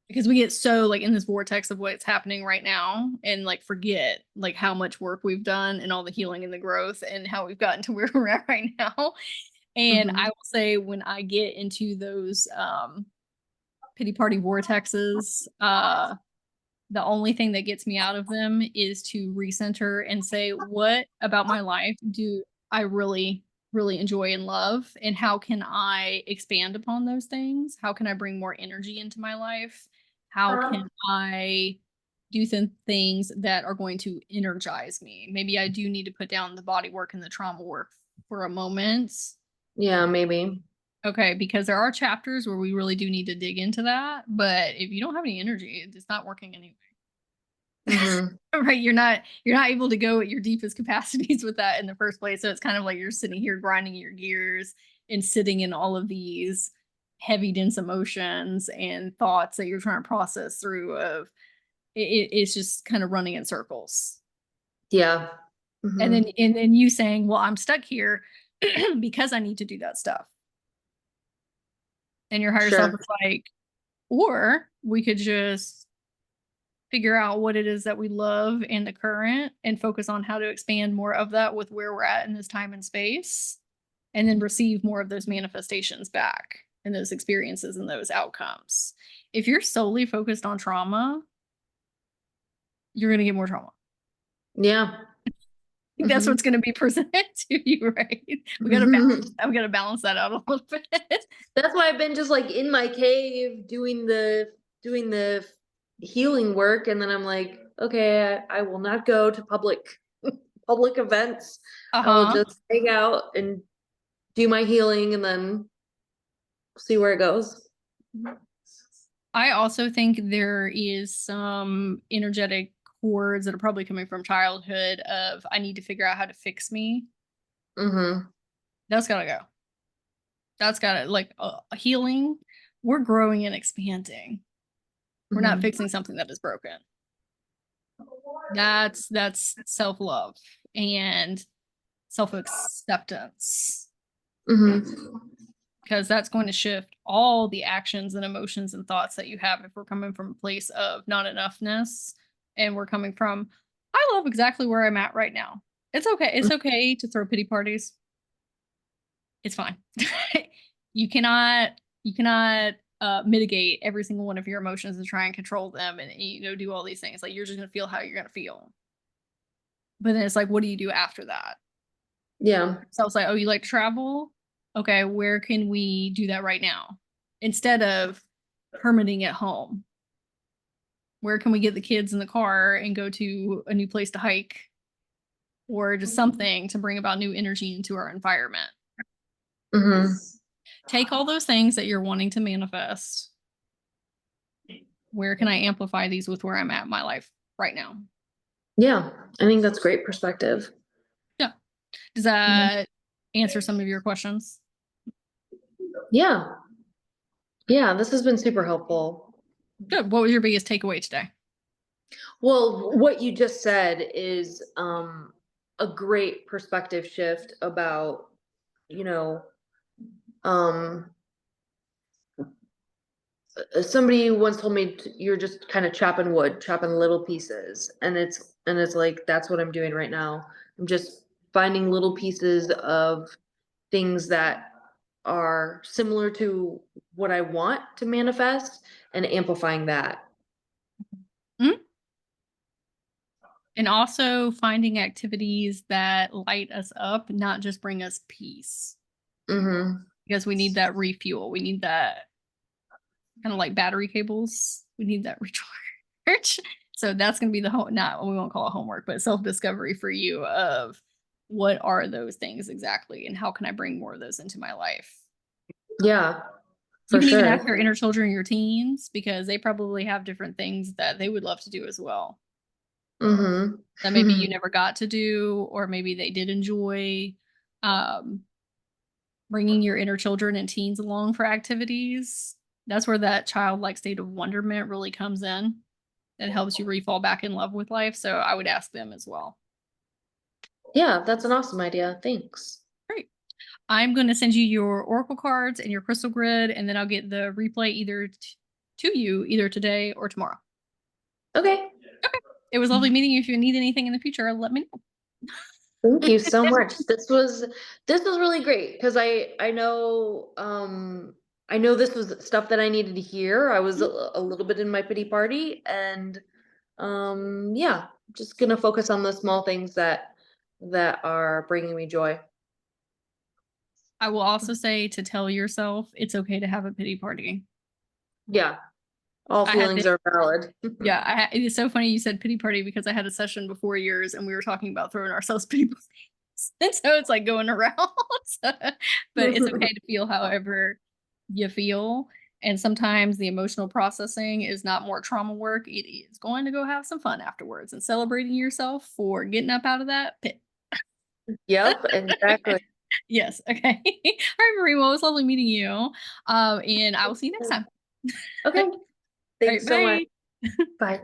Because we get so like in this vortex of what's happening right now and like forget like how much work we've done and all the healing and the growth and how we've gotten to where we're at right now. And I will say when I get into those pity party vortexes, the only thing that gets me out of them is to recenter and say, what about my life do I really, really enjoy and love? And how can I expand upon those things? How can I bring more energy into my life? How can I do some things that are going to energize me? Maybe I do need to put down the body work and the trauma work for a moment. Yeah, maybe. Okay, because there are chapters where we really do need to dig into that. But if you don't have any energy, it's not working anyway. Right, you're not able to go at your deepest capacities with that in the first place. So it's kind of like you're sitting here grinding your gears and sitting in all of these heavy, dense emotions and thoughts that you're trying to process through. Of it's just kind of running in circles. Yeah. And then you saying, well, I'm stuck here because I need to do that stuff. And your higher self is like, or we could just figure out what it is that we love in the current and focus on how to expand more of that with where we're at in this time and space, and then receive more of those manifestations back. and those experiences and those outcomes. If you're solely focused on trauma, you're going to get more trauma. Yeah. I think that's what's going to be presented to you, right? We got to balance that out a little bit. That's why I've been just like in my cave doing the healing work, and then I'm like, okay, I will not go to public events. I will just hang out and do my healing and then see where it goes. I also think there is some energetic cords that are probably coming from childhood of I need to figure out how to fix me. That's gotta go. That's gotta, like, healing. We're growing and expanding. We're not fixing something that is broken. That's self-love and self-acceptance. Because that's going to shift all the actions and emotions and thoughts that you have if we're coming from a place of not enoughness and we're coming from, I love exactly where I'm at right now. It's okay. It's okay to throw pity parties. It's fine. You cannot mitigate every single one of your emotions and try and control them and, do all these things. Like, you're just going to feel how you're going to feel. But then it's like, what do you do after that? Yeah. So I was like, oh, you like to travel? Okay, where can we do that right now? Instead of hermiting at home. Where can we get the kids in the car and go to a new place to hike? Or just something to bring about new energy into our environment. Take all those things that you're wanting to manifest. Where can I amplify these with where I'm at in my life right now? Yeah, I think that's great perspective. Yeah. Does that answer some of your questions? Yeah. Yeah, this has been super helpful. Good. What was your biggest takeaway today? Well, what you just said is a great perspective shift about, somebody once told me you're just kind of chopping wood, chopping little pieces, and it's like that's what I'm doing right now. I'm just finding little pieces of things that are similar to what I want to manifest and amplifying that. And also finding activities that light us up, not just bring us peace. Because we need that refuel. We need that kind of like battery cables. We need that recharge. So that's going to be the we won't call it homework, but self-discovery for you of what are those things exactly and how can I bring more of those into my life? Yeah. You can even ask your inner children, your teens, because they probably have different things that they would love to do as well. That maybe you never got to do, or maybe they did enjoy. Bringing your inner children and teens along for activities. That's where that childlike state of wonderment really comes in. It helps you fall back in love with life. So I would ask them as well. Yeah, that's an awesome idea. Thanks. Great. I'm going to send you your oracle cards and your crystal grid, and then I'll get the replay either to you either today or tomorrow. Okay. It was lovely meeting you. If you need anything in the future, let me know. Thank you so much. This was really great because I know this was stuff that I needed to hear. I was a little bit in my pity party, and yeah, just gonna focus on the small things that are bringing me joy. I will also say to tell yourself it's okay to have a pity party. Yeah. All feelings are valid. Yeah, it is so funny you said pity party because I had a session before yours and we were talking about throwing ourselves pity parties. And so it's like going around. But it's okay to feel however you feel. And sometimes the emotional processing is not more trauma work. It is going to go have some fun afterwards and celebrating yourself for getting up out of that pit. Yep, exactly. Yes. Okay. All right, Maureen. Well, it was lovely meeting you. And I will see you next time. Okay. Thanks so much. Bye. Bye.